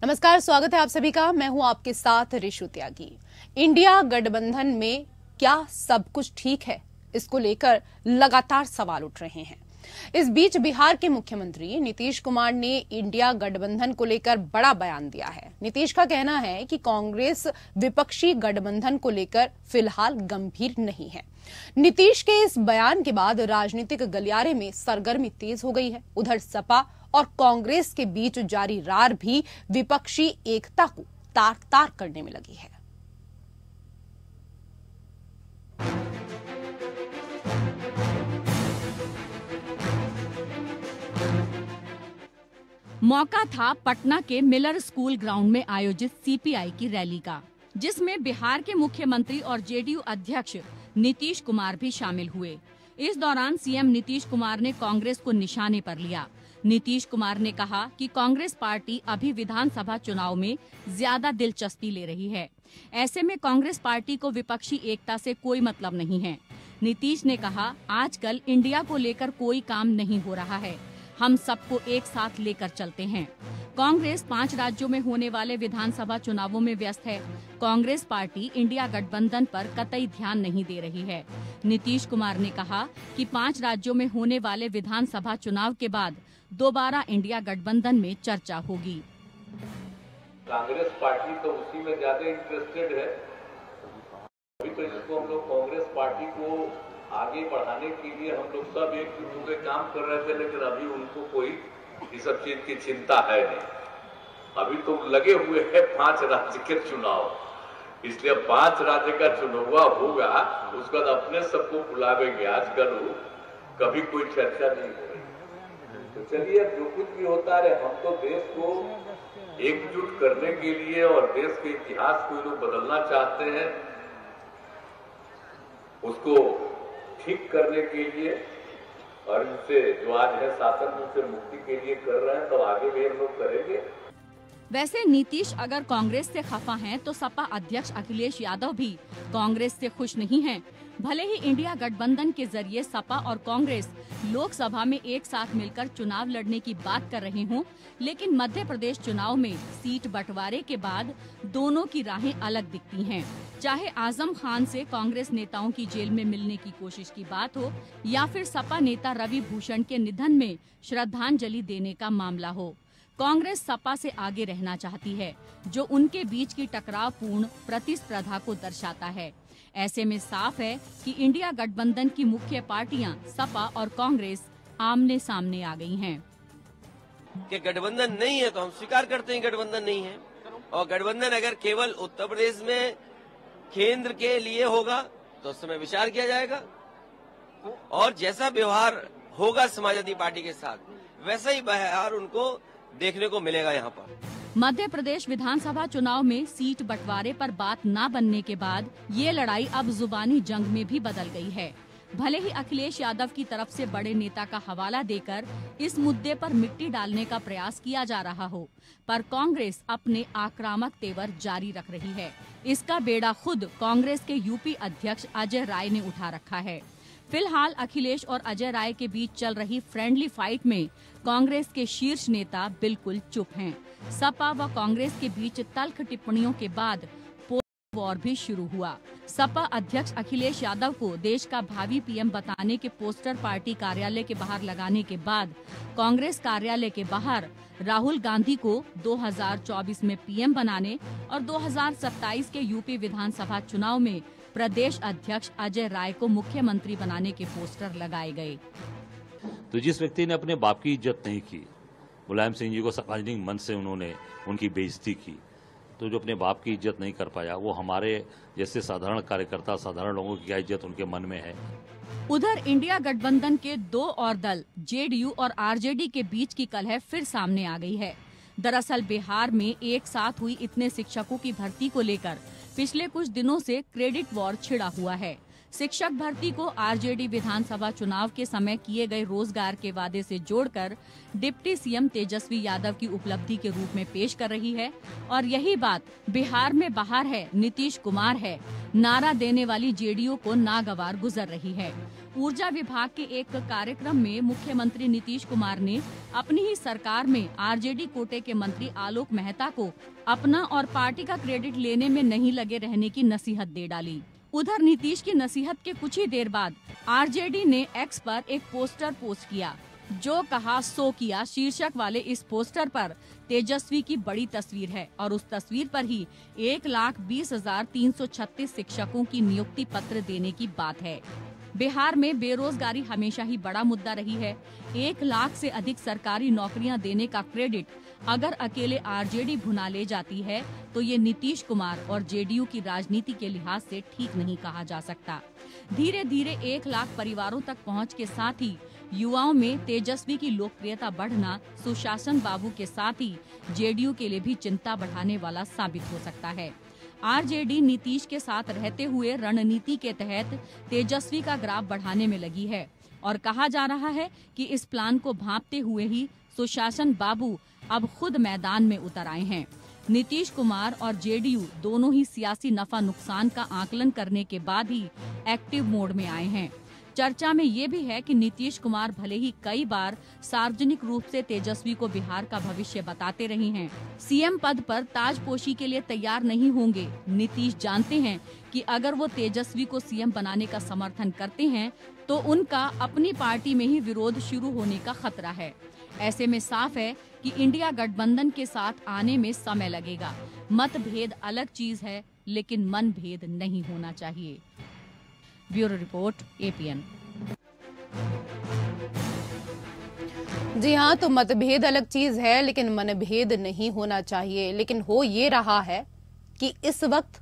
नमस्कार, स्वागत है आप सभी का। मैं हूं आपके साथ ऋषु त्यागी। इंडिया गठबंधन में क्या सब कुछ ठीक है, इसको लेकर लगातार सवाल उठ रहे हैं। इस बीच बिहार के मुख्यमंत्री नीतीश कुमार ने इंडिया गठबंधन को लेकर बड़ा बयान दिया है। नीतीश का कहना है कि कांग्रेस विपक्षी गठबंधन को लेकर फिलहाल गंभीर नहीं है। नीतीश के इस बयान के बाद राजनीतिक गलियारे में सरगर्मी तेज हो गई है। उधर सपा और कांग्रेस के बीच जारी रार भी विपक्षी एकता को तार तार करने में लगी है। मौका था पटना के मिलर स्कूल ग्राउंड में आयोजित सीपीआई की रैली का, जिसमें बिहार के मुख्यमंत्री और जेडीयू अध्यक्ष नीतीश कुमार भी शामिल हुए। इस दौरान सीएम नीतीश कुमार ने कांग्रेस को निशाने पर लिया। नीतीश कुमार ने कहा कि कांग्रेस पार्टी अभी विधानसभा चुनाव में ज्यादा दिलचस्पी ले रही है। ऐसे में कांग्रेस पार्टी को विपक्षी एकता से कोई मतलब नहीं है। नीतीश ने कहा, आजकल इंडिया को लेकर कोई काम नहीं हो रहा है, हम सबको एक साथ लेकर चलते हैं। कांग्रेस 5 राज्यों में होने वाले विधानसभा चुनावों में व्यस्त है। कांग्रेस पार्टी इंडिया गठबंधन पर कतई ध्यान नहीं दे रही है। नीतीश कुमार ने कहा कि 5 राज्यों में होने वाले विधानसभा चुनाव के बाद दोबारा इंडिया गठबंधन में चर्चा होगी। कांग्रेस पार्टी तो उसी में ज्यादा इंटरेस्टेड है। अभी तो इसको हम लोग कांग्रेस पार्टी को आगे बढ़ाने के लिए हम लोग सब एक जुट होकर काम कर रहे थे, लेकिन अभी उनको कोई इस सब चीज की चिंता है नहीं। अभी तो लगे हुए हैं 5 राज्य के चुनाव, इसलिए 5 राज्य का चुनाव होगा, उसके बाद अपने सबको बुलावेंगे। आजकल कभी कोई चर्चा नहीं हो रही। तो चलिए, अब जो कुछ भी होता है, हम तो देश को एकजुट करने के लिए और देश के इतिहास को लोग बदलना चाहते हैं, उसको ठीक करने के लिए और इनसे जो आज है शासन में से मुक्ति के लिए कर रहे हैं, तो आगे भी हम लोग करेंगे। वैसे नीतीश अगर कांग्रेस से खफा हैं, तो सपा अध्यक्ष अखिलेश यादव भी कांग्रेस से खुश नहीं हैं। भले ही इंडिया गठबंधन के जरिए सपा और कांग्रेस लोकसभा में एक साथ मिलकर चुनाव लड़ने की बात कर रहे हों, लेकिन मध्य प्रदेश चुनाव में सीट बंटवारे के बाद दोनों की राहें अलग दिखती हैं। चाहे आजम खान से कांग्रेस नेताओं की जेल में मिलने की कोशिश की बात हो, या फिर सपा नेता रवि भूषण के निधन में श्रद्धांजलि देने का मामला हो, कांग्रेस सपा से आगे रहना चाहती है, जो उनके बीच की टकरावपूर्ण प्रतिस्पर्धा को दर्शाता है। ऐसे में साफ है कि इंडिया गठबंधन की मुख्य पार्टियां सपा और कांग्रेस आमने सामने आ गई हैं। कि गठबंधन नहीं है तो हम स्वीकार करते हैं गठबंधन नहीं है, और गठबंधन अगर केवल उत्तर प्रदेश में केंद्र के लिए होगा तो उस समय विचार किया जाएगा, और जैसा व्यवहार होगा समाजवादी पार्टी के साथ वैसा ही व्यवहार उनको देखने को मिलेगा। यहाँ पर मध्य प्रदेश विधानसभा चुनाव में सीट बंटवारे पर बात न बनने के बाद ये लड़ाई अब जुबानी जंग में भी बदल गई है। भले ही अखिलेश यादव की तरफ से बड़े नेता का हवाला देकर इस मुद्दे पर मिट्टी डालने का प्रयास किया जा रहा हो, पर कांग्रेस अपने आक्रामक तेवर जारी रख रही है। इसका बेड़ा खुद कांग्रेस के यूपी अध्यक्ष अजय राय ने उठा रखा है। फिलहाल अखिलेश और अजय राय के बीच चल रही फ्रेंडली फाइट में कांग्रेस के शीर्ष नेता बिल्कुल चुप हैं। सपा व कांग्रेस के बीच तल्ख टिप्पणियों के बाद पोस्ट वॉर भी शुरू हुआ। सपा अध्यक्ष अखिलेश यादव को देश का भावी पीएम बताने के पोस्टर पार्टी कार्यालय के बाहर लगाने के बाद कांग्रेस कार्यालय के बाहर राहुल गांधी को 2024 में पीएम बनाने और 2027 के यूपी विधानसभा चुनाव में प्रदेश अध्यक्ष अजय राय को मुख्यमंत्री बनाने के पोस्टर लगाए गए। तो जिस व्यक्ति ने अपने बाप की इज्जत नहीं की, मुलायम सिंह जी को सार्वजनिक मंच से उन्होंने उनकी बेइज्जती की, तो जो अपने बाप की इज्जत नहीं कर पाया, वो हमारे जैसे साधारण कार्यकर्ता, साधारण लोगों की क्या इज्जत उनके मन में है। उधर इंडिया गठबंधन के 2 और दल जेडीयू और आरजेडी के बीच की कलह फिर सामने आ गई है। दरअसल बिहार में एक साथ हुई इतने शिक्षकों की भर्ती को लेकर पिछले कुछ दिनों से क्रेडिट वॉर छिड़ा हुआ है। शिक्षक भर्ती को आरजेडी विधानसभा चुनाव के समय किए गए रोजगार के वादे से जोड़कर डिप्टी सीएम तेजस्वी यादव की उपलब्धि के रूप में पेश कर रही है, और यही बात बिहार में बाहर है, नीतीश कुमार है नारा देने वाली जेडीयू को नागवार गुजर रही है। ऊर्जा विभाग के एक कार्यक्रम में मुख्यमंत्री नीतीश कुमार ने अपनी ही सरकार में आरजेडी कोटे के मंत्री आलोक मेहता को अपना और पार्टी का क्रेडिट लेने में नहीं लगे रहने की नसीहत दे डाली। उधर नीतीश की नसीहत के कुछ ही देर बाद आरजेडी ने एक्स पर एक पोस्टर पोस्ट किया, जो कहा सो किया शीर्षक वाले इस पोस्टर पर तेजस्वी की बड़ी तस्वीर है और उस तस्वीर पर ही 1,20,336 शिक्षकों की नियुक्ति पत्र देने की बात है। बिहार में बेरोजगारी हमेशा ही बड़ा मुद्दा रही है। 1 लाख से अधिक सरकारी नौकरियां देने का क्रेडिट अगर अकेले आरजेडी भुना ले जाती है तो ये नीतीश कुमार और जेडीयू की राजनीति के लिहाज से ठीक नहीं कहा जा सकता। धीरे धीरे 1 लाख परिवारों तक पहुंच के साथ ही युवाओं में तेजस्वी की लोकप्रियता बढ़ना सुशासन बाबू के साथ ही जेडीयू के लिए भी चिंता बढ़ाने वाला साबित हो सकता है। आरजेडी नीतीश के साथ रहते हुए रणनीति के तहत तेजस्वी का ग्राफ बढ़ाने में लगी है और कहा जा रहा है कि इस प्लान को भांपते हुए ही सुशासन बाबू अब खुद मैदान में उतर आए हैं। नीतीश कुमार और जेडीयू दोनों ही सियासी नफा नुकसान का आकलन करने के बाद ही एक्टिव मोड में आए हैं। चर्चा में ये भी है कि नीतीश कुमार भले ही कई बार सार्वजनिक रूप से तेजस्वी को बिहार का भविष्य बताते रहे हैं, सीएम पद पर ताजपोशी के लिए तैयार नहीं होंगे। नीतीश जानते हैं कि अगर वो तेजस्वी को सीएम बनाने का समर्थन करते हैं तो उनका अपनी पार्टी में ही विरोध शुरू होने का खतरा है। ऐसे में साफ है कि इंडिया गठबंधन के साथ आने में समय लगेगा। मतभेद अलग चीज है, लेकिन मनभेद नहीं होना चाहिए। Bureau report, APN. जी हाँ, तो मतभेद अलग चीज है लेकिन मनभेद नहीं होना चाहिए। लेकिन हो ये रहा है कि इस वक्त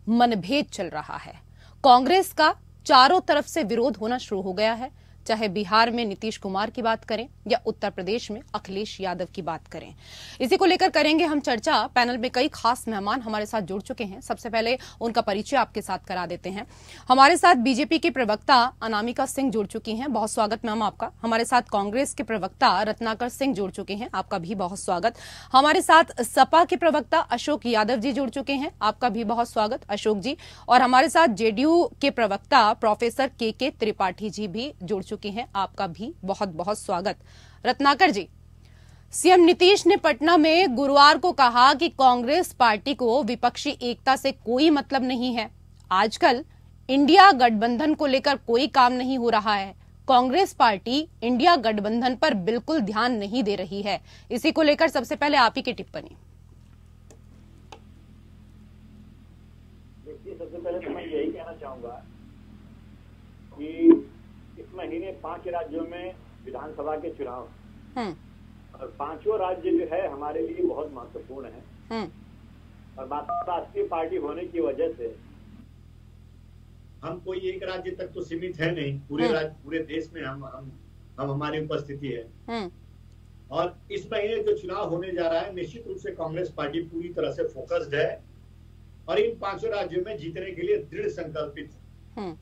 मनभेद चल रहा है। कांग्रेस का चारों तरफ से विरोध होना शुरू हो गया है, चाहे बिहार में नीतीश कुमार की बात करें या उत्तर प्रदेश में अखिलेश यादव की बात करें। इसी को लेकर करेंगे हम चर्चा। पैनल में कई खास मेहमान हमारे साथ जुड़ चुके हैं। सबसे पहले उनका परिचय आपके साथ करा देते हैं। हमारे साथ बीजेपी की प्रवक्ता अनामिका सिंह जुड़ चुकी हैं, बहुत स्वागत मैम आपका। हमारे साथ कांग्रेस के प्रवक्ता रत्नाकर सिंह जुड़ चुके हैं, आपका भी बहुत स्वागत। हमारे साथ सपा के प्रवक्ता अशोक यादव जी जुड़ चुके हैं, आपका भी बहुत स्वागत अशोक जी। और हमारे साथ जेडीयू के प्रवक्ता प्रोफेसर के त्रिपाठी जी भी जुड़ चुके हैं, आपका भी बहुत बहुत स्वागत। रत्नाकर जी, सीएम नीतीश ने पटना में गुरुवार को कहा कि कांग्रेस पार्टी को विपक्षी एकता से कोई मतलब नहीं है। आजकल इंडिया गठबंधन को लेकर कोई काम नहीं हो रहा है। कांग्रेस पार्टी इंडिया गठबंधन पर बिल्कुल ध्यान नहीं दे रही है। इसी को लेकर सबसे पहले आप ही की टिप्पणी। देखिए, सबसे पहले तो मैं यही कहना चाहूंगा कि इस महीने 5 राज्यों में विधानसभा के चुनाव और 5वां राज्य जो है हमारे लिए बहुत महत्वपूर्ण है। और बात राष्ट्रीय पार्टी होने की वजह से हम कोई एक राज्य तक तो सीमित है नहीं, पूरे देश में हम हमारी उपस्थिति है। और इस महीने जो चुनाव होने जा रहा है, निश्चित रूप से कांग्रेस पार्टी पूरी तरह से फोकस्ड है और इन 5 राज्यों में जीतने के लिए दृढ़ संकल्पित है।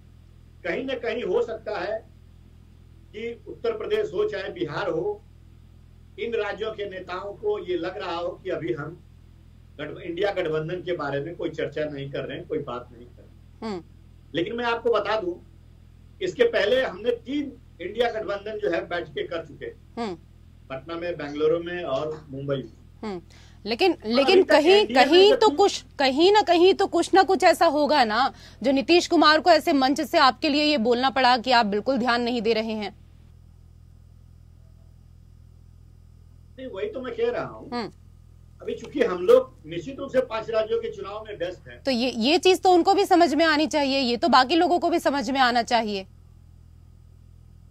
कहीं न कहीं हो सकता है कि उत्तर प्रदेश हो चाहे बिहार हो, इन राज्यों के नेताओं को ये लग रहा हो कि अभी हम इंडिया गठबंधन के बारे में कोई चर्चा नहीं कर रहे हैं, कोई बात नहीं कर रहे हैं। लेकिन मैं आपको बता दूं, इसके पहले हमने 3 इंडिया गठबंधन जो है बैठ के कर चुके हैं, पटना में, बेंगलुरु में और मुंबई में। लेकिन कहीं ना कुछ ऐसा होगा ना जो नीतीश कुमार को ऐसे मंच से आपके लिए ये बोलना पड़ा कि आप बिल्कुल ध्यान नहीं दे रहे हैं। वही तो मैं कह रहा हूँ। अभी चूंकि हम लोग निश्चित रूप से 5 राज्यों के चुनाव में व्यस्त हैं, तो ये चीज तो उनको भी समझ में आनी चाहिए, ये तो बाकी लोगों को भी समझ में आना चाहिए।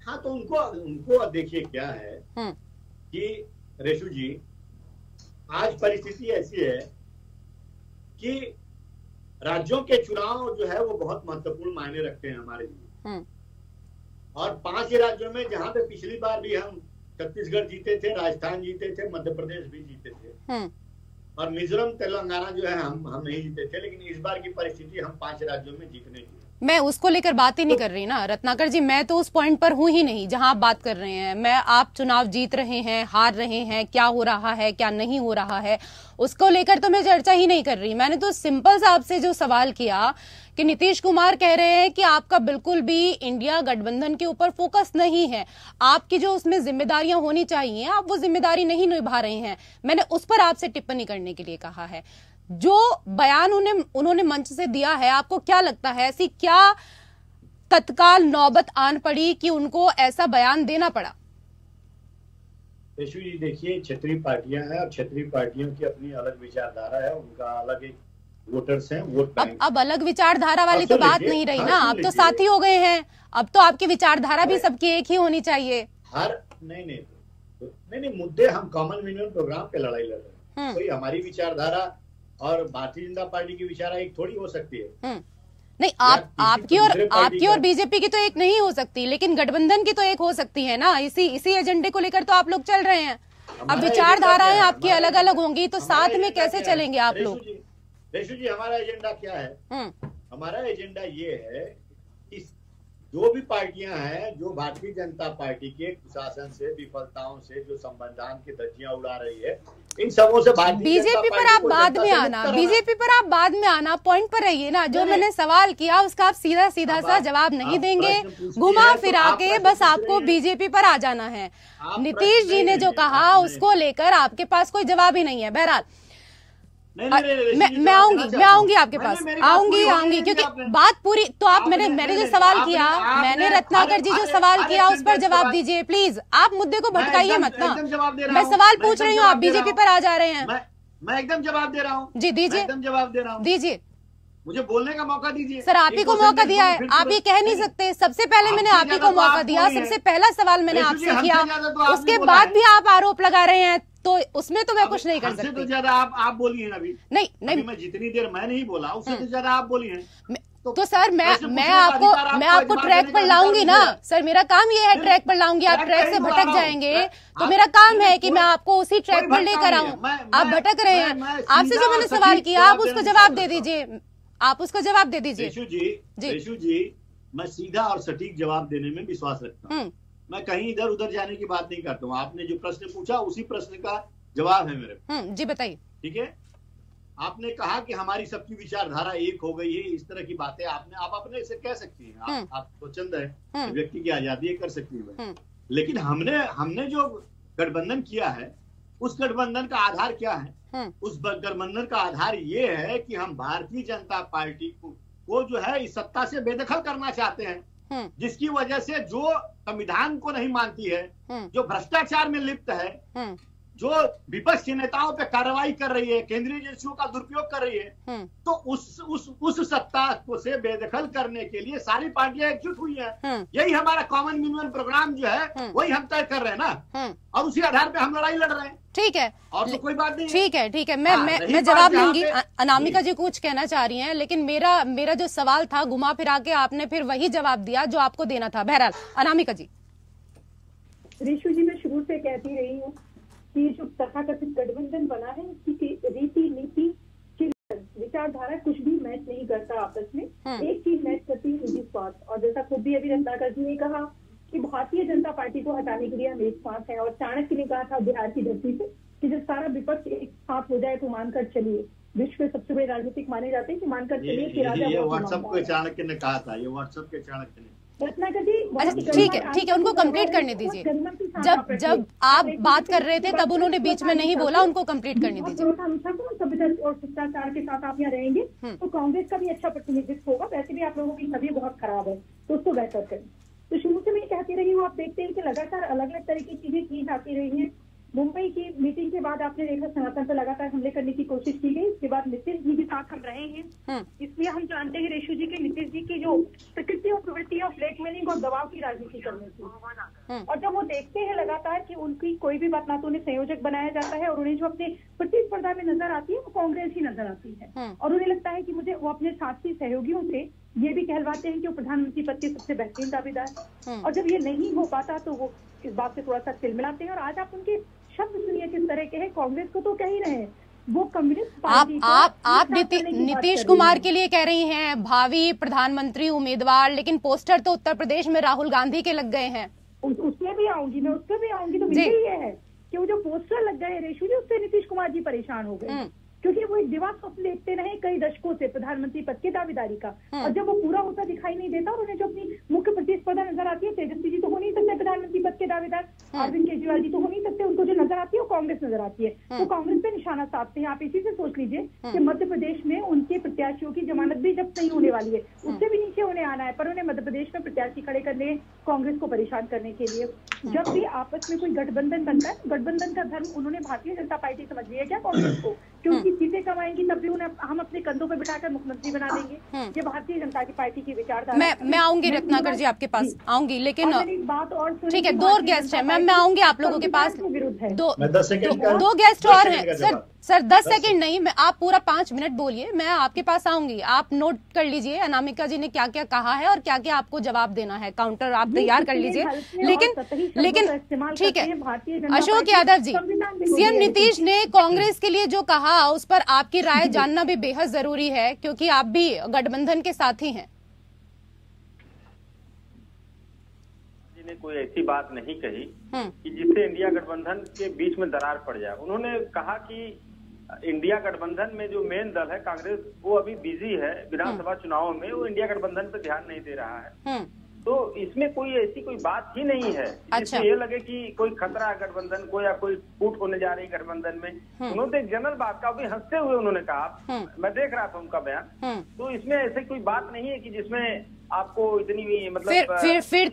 हाँ, तो उनको देखिए क्या है कि रेशु जी, आज परिस्थिति ऐसी है कि राज्यों के चुनाव जो है वो बहुत महत्वपूर्ण मायने रखते हैं हमारे लिए। और 5 राज्यों में जहां पे पिछली बार भी हम छत्तीसगढ़ जीते थे, राजस्थान जीते थे, मध्य प्रदेश भी जीते थे और मिजोरम तेलंगाना जो है हम नहीं जीते थे, लेकिन इस बार की परिस्थिति हम 5 राज्यों में जीतने की। मैं उसको लेकर बात ही नहीं कर रही ना रत्नाकर जी, मैं तो उस पॉइंट पर हूं ही नहीं जहां आप बात कर रहे हैं। मैं आप चुनाव जीत रहे हैं, हार रहे हैं, क्या हो रहा है क्या नहीं हो रहा है उसको लेकर तो मैं चर्चा ही नहीं कर रही। मैंने तो सिंपल सा आपसे जो सवाल किया कि नीतीश कुमार कह रहे हैं कि आपका बिल्कुल भी इंडिया गठबंधन के ऊपर फोकस नहीं है, आपकी जो उसमें जिम्मेदारियां होनी चाहिए आप वो जिम्मेदारी नहीं निभा रहे हैं। मैंने उस पर आपसे टिप्पणी करने के लिए कहा है। जो बयान उन्होंने मंच से दिया है, आपको क्या लगता है ऐसी क्या तत्काल नौबत आन पड़ी कि उनको ऐसा बयान देना पड़ा? रेशु जी देखिए, क्षेत्रीय पार्टियां हैं और क्षेत्रीय पार्टियों की अपनी अलग विचारधारा है, उनका अलग एक वोटर्स हैं, वोट बैंक। अब अलग विचारधारा वाली तो बात नहीं रही ना, अब तो साथी हो गए हैं, अब तो आपकी विचारधारा भी सबकी एक ही होनी चाहिए। नहीं मुद्दे हम कॉमन मिनिमम प्रोग्राम पे लड़ाई लड़ रहे हैं। कोई हमारी विचारधारा और भारतीय जनता पार्टी की विचारधारा एक थोड़ी हो सकती है। नहीं, आपकी और बीजेपी की तो एक नहीं हो सकती, लेकिन गठबंधन की तो एक हो सकती है ना। इसी एजेंडे को लेकर तो आप लोग चल रहे हैं। अब विचारधाराएं आपकी अलग अलग होंगी तो साथ में कैसे चलेंगे आप लोग? रेशु जी हमारा एजेंडा क्या है? हमारा एजेंडा ये है कि जो भी पार्टियां हैं जो भारतीय जनता पार्टी के कुशासन से, विफलताओं से जो संविधान की धज्जियां उड़ा रही है, इन सबों से बीजेपी पर आप बाद में आना, बीजेपी पर आप बाद में आना, पॉइंट पर रहिए ना। जो मैंने सवाल किया उसका आप सीधा सीधा सा जवाब नहीं देंगे, घुमा फिरा के बस आपको बीजेपी पर आ जाना है। नीतीश जी ने जो कहा उसको लेकर आपके पास कोई जवाब ही नहीं है। बहरहाल मैं आऊंगी आपके पास, आऊंगी क्योंकि बात पूरी तो आप मैंने जो सवाल किया, मैंने रत्नाकर जी जो सवाल किया उस पर जवाब दीजिए प्लीज। आप मुद्दे को भटकाइए मत ना, मैं सवाल पूछ रही हूँ, आप बीजेपी पर आ जा रहे हैं। मैं एकदम जवाब दे रहा हूँ जी, दीजिए, एकदम जवाब दे रहा हूँ, दीजिए, मुझे बोलने का मौका दीजिए। सर आप ही को मौका दिया है, आप ये कह नहीं सकते। सबसे पहले मैंने आप ही को मौका दिया, सबसे पहला सवाल मैंने आपसे किया, उसके बाद भी आप आरोप लगा रहे हैं, तो उसमें तो मैं कुछ नहीं कर सकती। तो ज्यादा आप बोली हैं अभी। नहीं मैं जितनी देर मैं नहीं बोला उससे तो ज्यादा आप बोली हैं। तो सर मैं आपको ट्रैक पर लाऊंगी ना सर, मेरा काम ये है ट्रैक पर लाऊंगी। आप ट्रैक से भटक जाएंगे तो मेरा काम है कि मैं आपको उसी ट्रैक पर लेकर आऊं। आप भटक रहे हैं, आपसे जो मैंने सवाल किया आप उसको जवाब दे दीजिए, आप उसको जवाब दे दीजिए। रेशु जी मैं सीधा और सटीक जवाब देने में विश्वास रखता हूँ, मैं कहीं इधर उधर जाने की बात नहीं करता हूँ। आपने जो प्रश्न पूछा उसी प्रश्न का जवाब है मेरे। जी बताइए। ठीक है, आपने कहा कि हमारी सबकी विचारधारा एक हो गई है, इस तरह की बातें आप अपने से कह सकती हैं, आप स्वतंत्र है, व्यक्ति की आजादी है, कर सकती है। लेकिन हमने जो गठबंधन किया है उस गठबंधन का आधार क्या है? उस गठबंधन का आधार ये है कि हम भारतीय जनता पार्टी को जो है इस सत्ता से बेदखल करना चाहते हैं, जिसकी वजह से जो संविधान को नहीं मानती है, जो भ्रष्टाचार में लिप्त है, जो विपक्ष के नेताओं पे कार्रवाई कर रही है, केंद्रीय एजेंसियों का दुरुपयोग कर रही है, तो उस सत्ता को से बेदखल करने के लिए सारी पार्टियां एकजुट हुई हैं। यही हमारा कॉमन मिनिमम प्रोग्राम जो है वही हम तय कर रहे हैं ना, और उसी आधार पे हम लड़ाई लड़ रहे हैं। ठीक है, और तो कोई बात नहीं। ठीक है, मैं जवाब लूंगी। अनामिका जी कुछ कहना चाह रही हैं, लेकिन मेरा जो सवाल था घुमा फिरा के आपने फिर वही जवाब दिया जो आपको देना था। बहरहाल अनामिका जी। रेशु जी मैं शुरू से कहती रही हूँ कि जो तथाकथित गठबंधन बना है इसकी रीति नीति विचारधारा कुछ भी मैच नहीं करता आपस में। एक चीज मैच करती है निजी स्वार्थ, और जैसा खुद भी अभी रत्नाकर जी ने कहा कि भारतीय जनता पार्टी को हटाने के लिए हम एक साथ हैं, और चाणक्य ने कहा था बिहार की धरती से कि जब सारा विपक्ष एक साथ हो जाए तो मानकर चलिए। विश्व के सबसे बड़े राजनीतिक माने जाते हैं कि मानकर चलिए कि राजा व्हाट्सएप के चाणक्य ने कहा था, ये व्हाट्सएप के चाणक्य ने। रत्नाकर जी अच्छा ठीक है, उनको कंप्लीट करने दीजिए। जब आप बात कर रहे थे तब उन्होंने बीच में नहीं बोला, उनको कंप्लीट करने दीजिए। सभ्यता और शिष्टाचार के साथ आप यहाँ रहेंगे तो कांग्रेस का भी अच्छा प्रतिनिधित्व होगा। वैसे भी आप लोगों की छवि बहुत खराब है, तो उसको बेहतर करें। तो शुरू से मैं कहती रही हूँ, आप देखते हैं कि लगातार अलग अलग तरह की चीजें की जाती रही हैं। मुंबई की मीटिंग के बाद आपने देखा सनातन पर लगातार हमले करने की कोशिश की गई। इसके बाद नीतीश जी के साथ हम रहे हैं, इसलिए हम जानते हैं रेशु जी के नीतीश जी की जो प्रकृति और प्रवृत्ति और ब्लैकमेलिंग और दबाव की राजनीति करने की। और जब वो देखते हैं लगातार कि उनकी कोई भी बात ना तो उन्हें संयोजक बनाया जाता है, और उन्हें जो अपने प्रतिस्पर्धा में नजर आती है वो कांग्रेस ही नजर आती है, और उन्हें लगता है कि मुझे वो अपने साथी सहयोगियों से ये भी कहलवाते हैं कि वो प्रधानमंत्री पद के सबसे बेहतरीन दावेदार। और जब ये नहीं हो पाता तो वो इस बात से थोड़ा सा तिलमिलाते हैं। और आज आप उनके शब्द सुनिए किस तरह के हैं। कांग्रेस को तो कह ही रहे हैं वो कम्युनिस्ट पार्टी आप नीतीश कुमार के लिए कह रही हैं भावी प्रधानमंत्री उम्मीदवार, लेकिन पोस्टर तो उत्तर प्रदेश में राहुल गांधी के लग गए हैं। उसमें भी आऊंगी मैं, उसमें भी आऊंगी। तो मुझे ये है कि वो जो पोस्टर लग गए रेशु जी, उससे नीतीश कुमार जी परेशान हो गए, क्योंकि वो एक दिवा स्वप्न देखते रहे कई दशकों से प्रधानमंत्री पद की दावेदारी का, और जब वो पूरा होता दिखाई नहीं देता और उन्हें जो अपनी मुख्य प्रतिस्पर्धा नजर आती है, तेजस्वी जी तो हो नहीं सकते प्रधानमंत्री पद के दावेदार, अरविंद केजरीवाल जी तो हो नहीं सकते, उनको जो नजर आती है वो कांग्रेस नजर आती है, तो कांग्रेस पे निशाना साधते हैं। आप इसी से सोच लीजिए कि मध्य प्रदेश में उनके प्रत्याशियों की जमानत भी जब नहीं होने वाली है, उससे भी नीचे उन्हें आना है, पर उन्हें मध्य प्रदेश में प्रत्याशी खड़े करने, कांग्रेस को परेशान करने के लिए जब भी आपस में कोई गठबंधन बनता है, गठबंधन का धर्म उन्होंने भारतीय जनता पार्टी समझ लिया क्या कांग्रेस को, क्योंकि सीटें कमाएंगी तब भी उन्हें हम अपने कंधों पर बिठाकर मुख्यमंत्री बना देंगे। ये भारतीय जनता की पार्टी की विचारधारा। मैं आऊंगी रत्नाकर जी आपके पास आऊंगी, लेकिन एक बात और ठीक है, 2 गेस्ट है मैम, मैं आऊंगी आप लोगों के पास। दो गेस्ट और हैं सर 10 सेकंड नहीं, मैं आप पूरा 5 मिनट बोलिए, मैं आपके पास आऊंगी। आप नोट कर लीजिए अनामिका जी ने क्या क्या कहा है और क्या क्या आपको जवाब देना है, काउंटर आप तैयार कर लीजिए। लेकिन ठीक है अशोक यादव जी, सीएम नीतीश ने कांग्रेस के लिए जो कहा उस पर आपकी राय जानना भी बेहद जरूरी है, क्योंकि आप भी गठबंधन के साथी हैं। ने कोई ऐसी बात नहीं कही कि जिससे इंडिया गठबंधन के बीच में दरार पड़ जाए। उन्होंने कहा कि इंडिया गठबंधन में जो मेन दल है कांग्रेस, वो अभी बिजी है विधानसभा चुनावों में, वो इंडिया गठबंधन पे ध्यान नहीं दे रहा है। तो इसमें कोई ऐसी कोई बात ही नहीं है जिससे ये लगे कि कोई खतरा है गठबंधन को या कोई फूट होने जा रही गठबंधन में। उन्होंने एक जनरल बात का भी हंसते हुए उन्होंने कहा, मैं देख रहा था उनका बयान, तो इसमें ऐसी कोई बात नहीं है कि जिसमें आपको इतनी मतलब फिर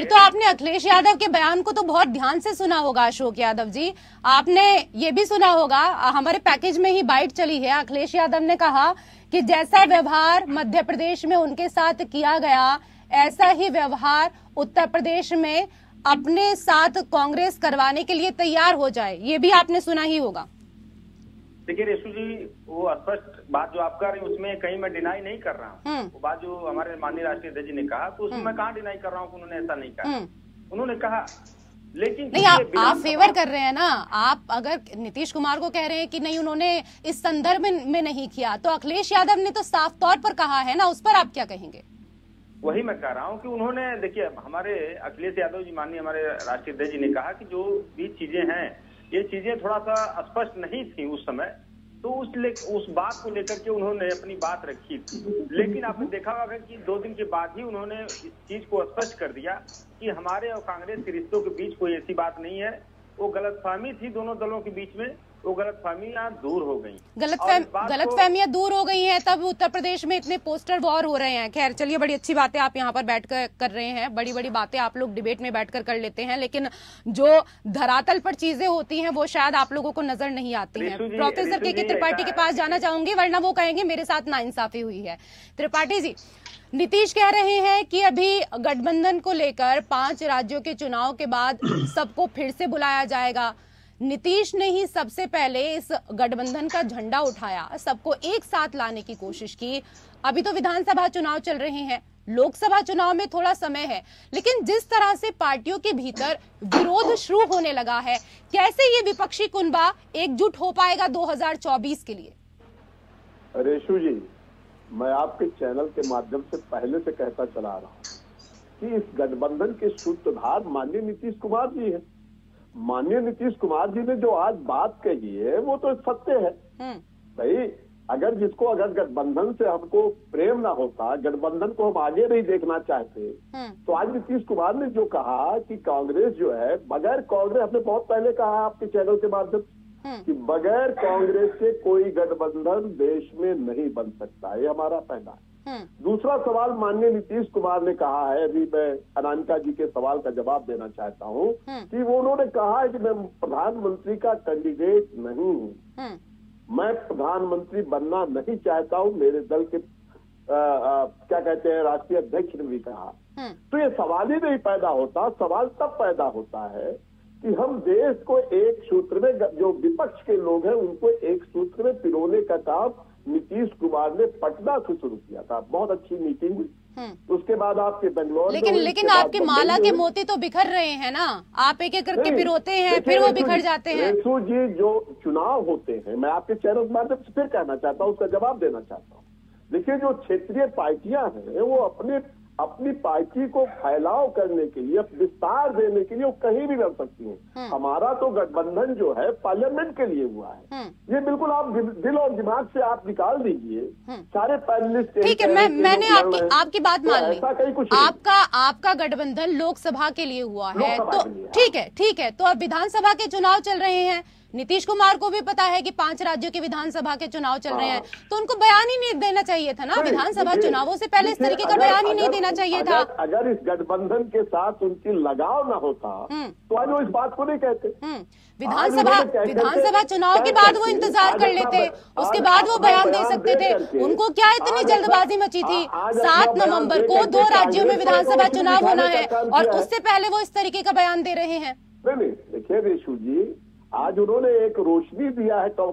तो आपने अखिलेश यादव के बयान को तो बहुत ध्यान से सुना होगा अशोक यादव जी। आपने ये भी सुना होगा, हमारे पैकेज में ही बाइट चली है, अखिलेश यादव ने कहा कि जैसा व्यवहार मध्य प्रदेश में उनके साथ किया गया, ऐसा ही व्यवहार उत्तर प्रदेश में अपने साथ कांग्रेस करवाने के लिए तैयार हो जाए। ये भी आपने सुना ही होगा। देखिए रेशु जी, वो स्पष्ट बात जो आप कर रहे हैं उसमें कहीं मैं डिनाई नहीं कर रहा हूँ। वो बात जो हमारे माननीय राष्ट्रीय अध्यक्ष जी ने कहा, तो उसमें मैं कहाँ डिनाई कर रहा हूँ कि उन्होंने ऐसा नहीं कहा। उन्होंने कहा, लेकिन नहीं आप फेवर कर रहे हैं ना। आप अगर नीतीश कुमार को कह रहे हैं कि नहीं उन्होंने इस संदर्भ में नहीं किया, तो अखिलेश यादव ने तो साफ तौर पर कहा है ना, उस पर आप क्या कहेंगे? वही मैं कह रहा हूँ कि उन्होंने, देखिए हमारे अखिलेश यादव जी माननीय हमारे राष्ट्रीय अध्यक्ष जी ने कहा कि जो भी चीजें हैं ये चीजें थोड़ा सा स्पष्ट नहीं थी उस समय, तो उस बात को लेकर के उन्होंने अपनी बात रखी थी। लेकिन आपने देखा होगा कि 2 दिन के बाद ही उन्होंने इस चीज को स्पष्ट कर दिया कि हमारे और कांग्रेस के रिश्तों के बीच कोई ऐसी बात नहीं है। वो गलतफहमी थी दोनों दलों के बीच में, वो गलतफहमियां दूर हो गई। गलतफहमियां दूर हो गई हैं, तब उत्तर प्रदेश में इतने पोस्टर वॉर हो रहे हैं। खैर चलिए, बड़ी अच्छी बातें आप यहाँ पर बैठकर कर रहे हैं, बड़ी बड़ी बातें आप लोग डिबेट में बैठकर कर लेते हैं, लेकिन जो धरातल पर चीजें होती हैं वो शायद आप लोगों को नजर नहीं आती हैं। प्रोफेसर के त्रिपाठी के पास जाना चाहूंगी, वरना वो कहेंगे मेरे साथ नाइंसाफी हुई है। त्रिपाठी जी, नीतीश कह रहे हैं कि अभी गठबंधन को लेकर 5 राज्यों के चुनाव के बाद सबको फिर से बुलाया जाएगा। नीतीश ने ही सबसे पहले इस गठबंधन का झंडा उठाया, सबको एक साथ लाने की कोशिश की। अभी तो विधानसभा चुनाव चल रहे हैं, लोकसभा चुनाव में थोड़ा समय है, लेकिन जिस तरह से पार्टियों के भीतर विरोध शुरू होने लगा है, कैसे ये विपक्षी कुनबा एकजुट हो पाएगा 2024 के लिए? रेशु जी, मैं आपके चैनल के माध्यम से पहले से कहता चला रहा हूँ कि इस गठबंधन के सूत्रधार माननीय नीतीश कुमार जी है। माननीय नीतीश कुमार जी ने जो आज बात कही है वो तो सत्य है। भाई अगर गठबंधन से हमको प्रेम ना होता, गठबंधन को हम आगे नहीं देखना चाहते, तो आज नीतीश कुमार ने जो कहा कि कांग्रेस जो है बगैर कांग्रेस, हमने बहुत पहले कहा आपके चैनल के माध्यम कि बगैर कांग्रेस के कोई गठबंधन देश में नहीं बन सकता, ये हमारा पहला है। दूसरा सवाल माननीय नीतीश कुमार ने कहा है, अभी मैं अनामिका जी के सवाल का जवाब देना चाहता हूँ कि वो उन्होंने कहा है कि मैं प्रधानमंत्री का कैंडिडेट नहीं हूँ, मैं प्रधानमंत्री बनना नहीं चाहता हूँ, मेरे दल के क्या कहते हैं राष्ट्रीय अध्यक्ष ने भी कहा। तो ये सवाल ही नहीं पैदा होता। सवाल तब पैदा होता है कि हम देश को एक सूत्र में, जो विपक्ष के लोग हैं उनको एक सूत्र में पिरोने का काम नीतीश कुमार ने पटना से शुरू किया था। बहुत अच्छी मीटिंग हुई, उसके बाद आपके बेंगलोर, लेकिन आपके माला के मोती तो बिखर रहे हैं ना, आप एक एक करके पिरोते हैं, फिर वो बिखर जाते हैं। रेशू जी, जो चुनाव होते हैं, मैं आपके चैनल के माध्यम से फिर कहना चाहता हूँ, उसका जवाब देना चाहता हूँ। देखिए, जो क्षेत्रीय पार्टियां हैं वो अपनी पार्टी को फैलाव करने के लिए, विस्तार देने के लिए वो कहीं भी लड़ सकती हैं। हमारा तो गठबंधन जो है पार्लियामेंट के लिए हुआ है। ये बिल्कुल आप दिल और दिमाग से आप निकाल दीजिए सारे पैनलिस्ट। ठीक है, मैंने आपकी बात मान ली। आपका गठबंधन लोकसभा के लिए हुआ है, तो ठीक है। तो अब विधानसभा के चुनाव चल रहे हैं, नीतीश कुमार को भी पता है कि 5 राज्यों के विधानसभा के चुनाव चल रहे हैं, तो उनको बयान ही नहीं देना चाहिए था ना। विधानसभा चुनावों से पहले इस तरीके का बयान ही नहीं देना चाहिए था। अगर इस गठबंधन के साथ उनकी लगाव ना होता तो आज वो इस बात को नहीं कहते। विधानसभा चुनाव के बाद वो इंतजार कर लेते, उसके बाद वो बयान दे सकते थे। उनको क्या इतनी जल्दबाजी मची थी? 7 नवंबर को 2 राज्यों में विधानसभा चुनाव होना है और उससे पहले वो इस तरीके का बयान दे रहे हैं। नहीं, देखिए रेशू जी, आज उन्होंने एक रोशनी दिया है, तो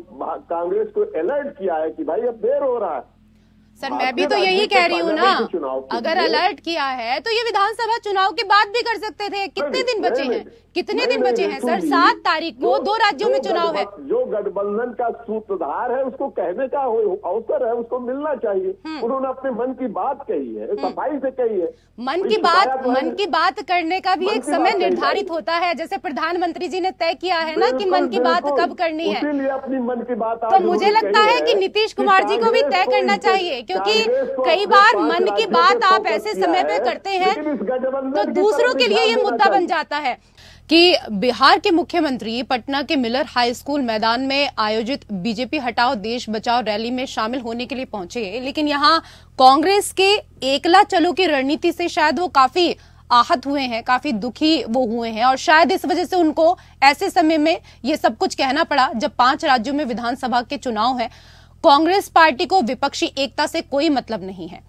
कांग्रेस को अलर्ट किया है कि भाई अब देर हो रहा है। सर, मैं भी तो यही कह रही हूँ ना, अगर अलर्ट किया है तो ये विधानसभा चुनाव के बाद भी कर सकते थे। कितने दिन बचे हैं? सर 7 तारीख को 2 राज्यों में चुनाव है। जो गठबंधन का सूत्रधार है उसको कहने का अवसर है, उसको मिलना चाहिए। उन्होंने अपने मन की बात कही है, सफाई से कही है। मन की बात करने का भी एक समय निर्धारित होता है, जैसे प्रधानमंत्री जी ने तय किया है ना कि मन की बात कब करनी है। इसीलिए अपनी मन की बात तो मुझे लगता है कि नीतीश कुमार जी को भी तय करना चाहिए, क्योंकि कई बार मन की बात आप ऐसे समय पे करते हैं तो दूसरों के लिए ये मुद्दा बन जाता है। कि बिहार के मुख्यमंत्री पटना के मिलर हाई स्कूल मैदान में आयोजित बीजेपी हटाओ देश बचाओ रैली में शामिल होने के लिए पहुंचे, लेकिन यहां कांग्रेस के एकला चलो की रणनीति से शायद वो काफी आहत हुए हैं, काफी दुखी वो हुए हैं और शायद इस वजह से उनको ऐसे समय में ये सब कुछ कहना पड़ा जब 5 राज्यों में विधानसभा के चुनाव है। कांग्रेस पार्टी को विपक्षी एकता से कोई मतलब नहीं है।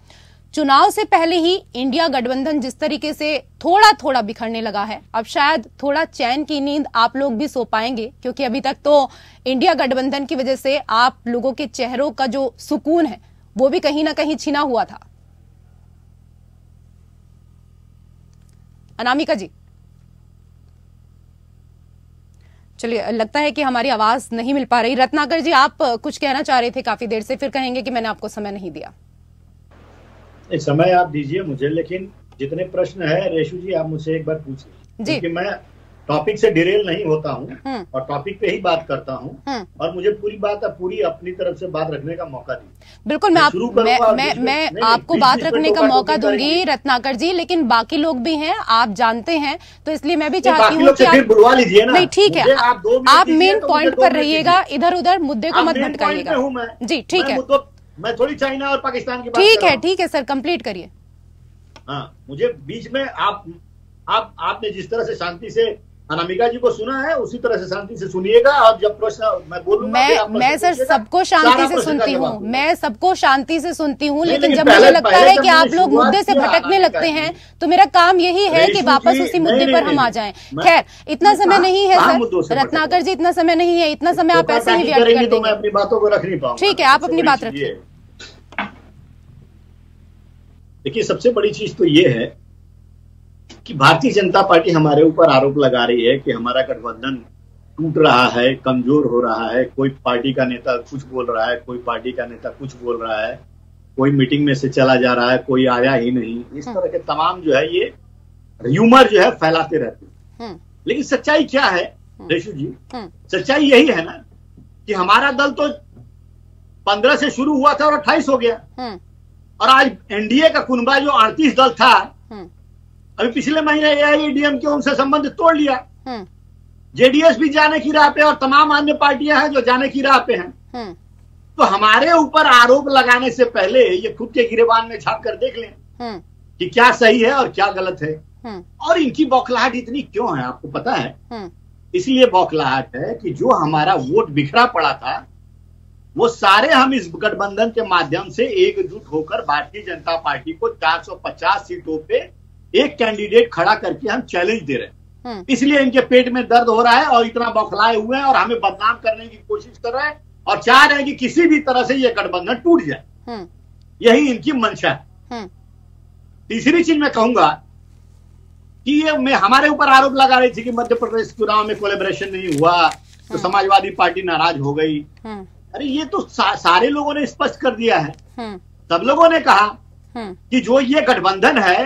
चुनाव से पहले ही इंडिया गठबंधन जिस तरीके से थोड़ा थोड़ा बिखरने लगा है, अब शायद थोड़ा चैन की नींद आप लोग भी सो पाएंगे, क्योंकि अभी तक तो इंडिया गठबंधन की वजह से आप लोगों के चेहरों का जो सुकून है वो भी कहीं ना कहीं छीना हुआ था। अनामिका जी, चलिए, लगता है कि हमारी आवाज नहीं मिल पा रही। रत्नाकर जी, आप कुछ कहना चाह रहे थे काफी देर से, फिर कहेंगे कि मैंने आपको समय नहीं दिया। एक समय आप दीजिए मुझे, लेकिन जितने प्रश्न है रेशू जी आप मुझसे एक बार पूछिए, क्योंकि मैं टॉपिक से डिरेल नहीं होता हूँ और टॉपिक पे ही बात करता हूँ और मुझे पूरी अपनी तरफ से बात रखने का मौका दी। बिल्कुल, मैं आपको बात रखने का मौका दूंगी रत्नाकर जी, लेकिन बाकी लोग भी हैं, आप जानते हैं, तो इसलिए मैं भी चाहती हूँ कि आप बुलवा लीजिए ना। नहीं, ठीक है, आप मेन पॉइंट पर रहिएगा, इधर उधर मुद्दे को मत भटकाइएगा। जी ठीक है, मैं थोड़ी चाइना और पाकिस्तान की बात ठीक है सर, कंप्लीट करिए। हाँ, मुझे बीच में आपने जिस तरह से शांति से अनामिका जी को सुना है उसी तरह से शांति से सुनिएगा, और जब प्रश्न मैं बोलूंगा मैं सर सबको शांति से सुनती हूँ, मैं सबको शांति से सुनती हूँ, लेकिन जब मुझे लगता है कि आप लोग मुद्दे से भटकने लगते हैं तो मेरा काम यही है कि वापस उसी मुद्दे पर हम आ जाएं। खैर, इतना समय नहीं है सर, रत्नाकर जी इतना समय नहीं है, इतना समय आप ऐसे ही व्यर्थ कर देंगे। मैं अपनी बातों को रख नहीं पाऊंगा। ठीक है, आप अपनी बात रखिए। देखिए, सबसे बड़ी चीज तो ये है कि भारतीय जनता पार्टी हमारे ऊपर आरोप लगा रही है कि हमारा गठबंधन टूट रहा है, कमजोर हो रहा है, कोई पार्टी का नेता कुछ बोल रहा है, कोई पार्टी का नेता कुछ बोल रहा है, कोई मीटिंग में से चला जा रहा है, कोई आया ही नहीं। इस तरह के तमाम जो है ये ह्यूमर जो है फैलाते रहते हैं। लेकिन सच्चाई क्या है रेशू जी? सच्चाई यही है ना कि हमारा दल तो 15 से शुरू हुआ था और 28 हो गया, और आज एनडीए का कुनबा जो 38 दल था, अभी पिछले महीने एआईएडीएम के उनसे संबंध तोड़ लिया, जेडीएस भी जाने की राह पे और तमाम अन्य पार्टियां हैं जो जाने की राह पे हैं। तो हमारे ऊपर आरोप लगाने से पहले ये खुद के गिरेबान में झांक कर देख लें कि क्या सही है और क्या गलत है। और इनकी बौखलाहट इतनी क्यों है आपको पता है? इसलिए बौखलाहट है कि जो हमारा वोट बिखरा पड़ा था वो सारे हम इस गठबंधन के माध्यम से एकजुट होकर भारतीय जनता पार्टी को 450 सीटों पे एक कैंडिडेट खड़ा करके हम चैलेंज दे रहे हैं। इसलिए इनके पेट में दर्द हो रहा है और इतना बौखलाए हुए हैं और हमें बदनाम करने की कोशिश कर रहे हैं और चाह रहे हैं कि किसी भी तरह से ये गठबंधन टूट जाए। यही इनकी मंशा है। तीसरी चीज मैं कहूंगा कि ये मैं हमारे ऊपर आरोप लगा रही थी कि मध्य प्रदेश चुनाव में कोलैबोरेशन नहीं हुआ तो समाजवादी पार्टी नाराज हो गई। अरे ये तो सारे लोगों ने स्पष्ट कर दिया है। सब लोगों ने कहा कि जो ये गठबंधन है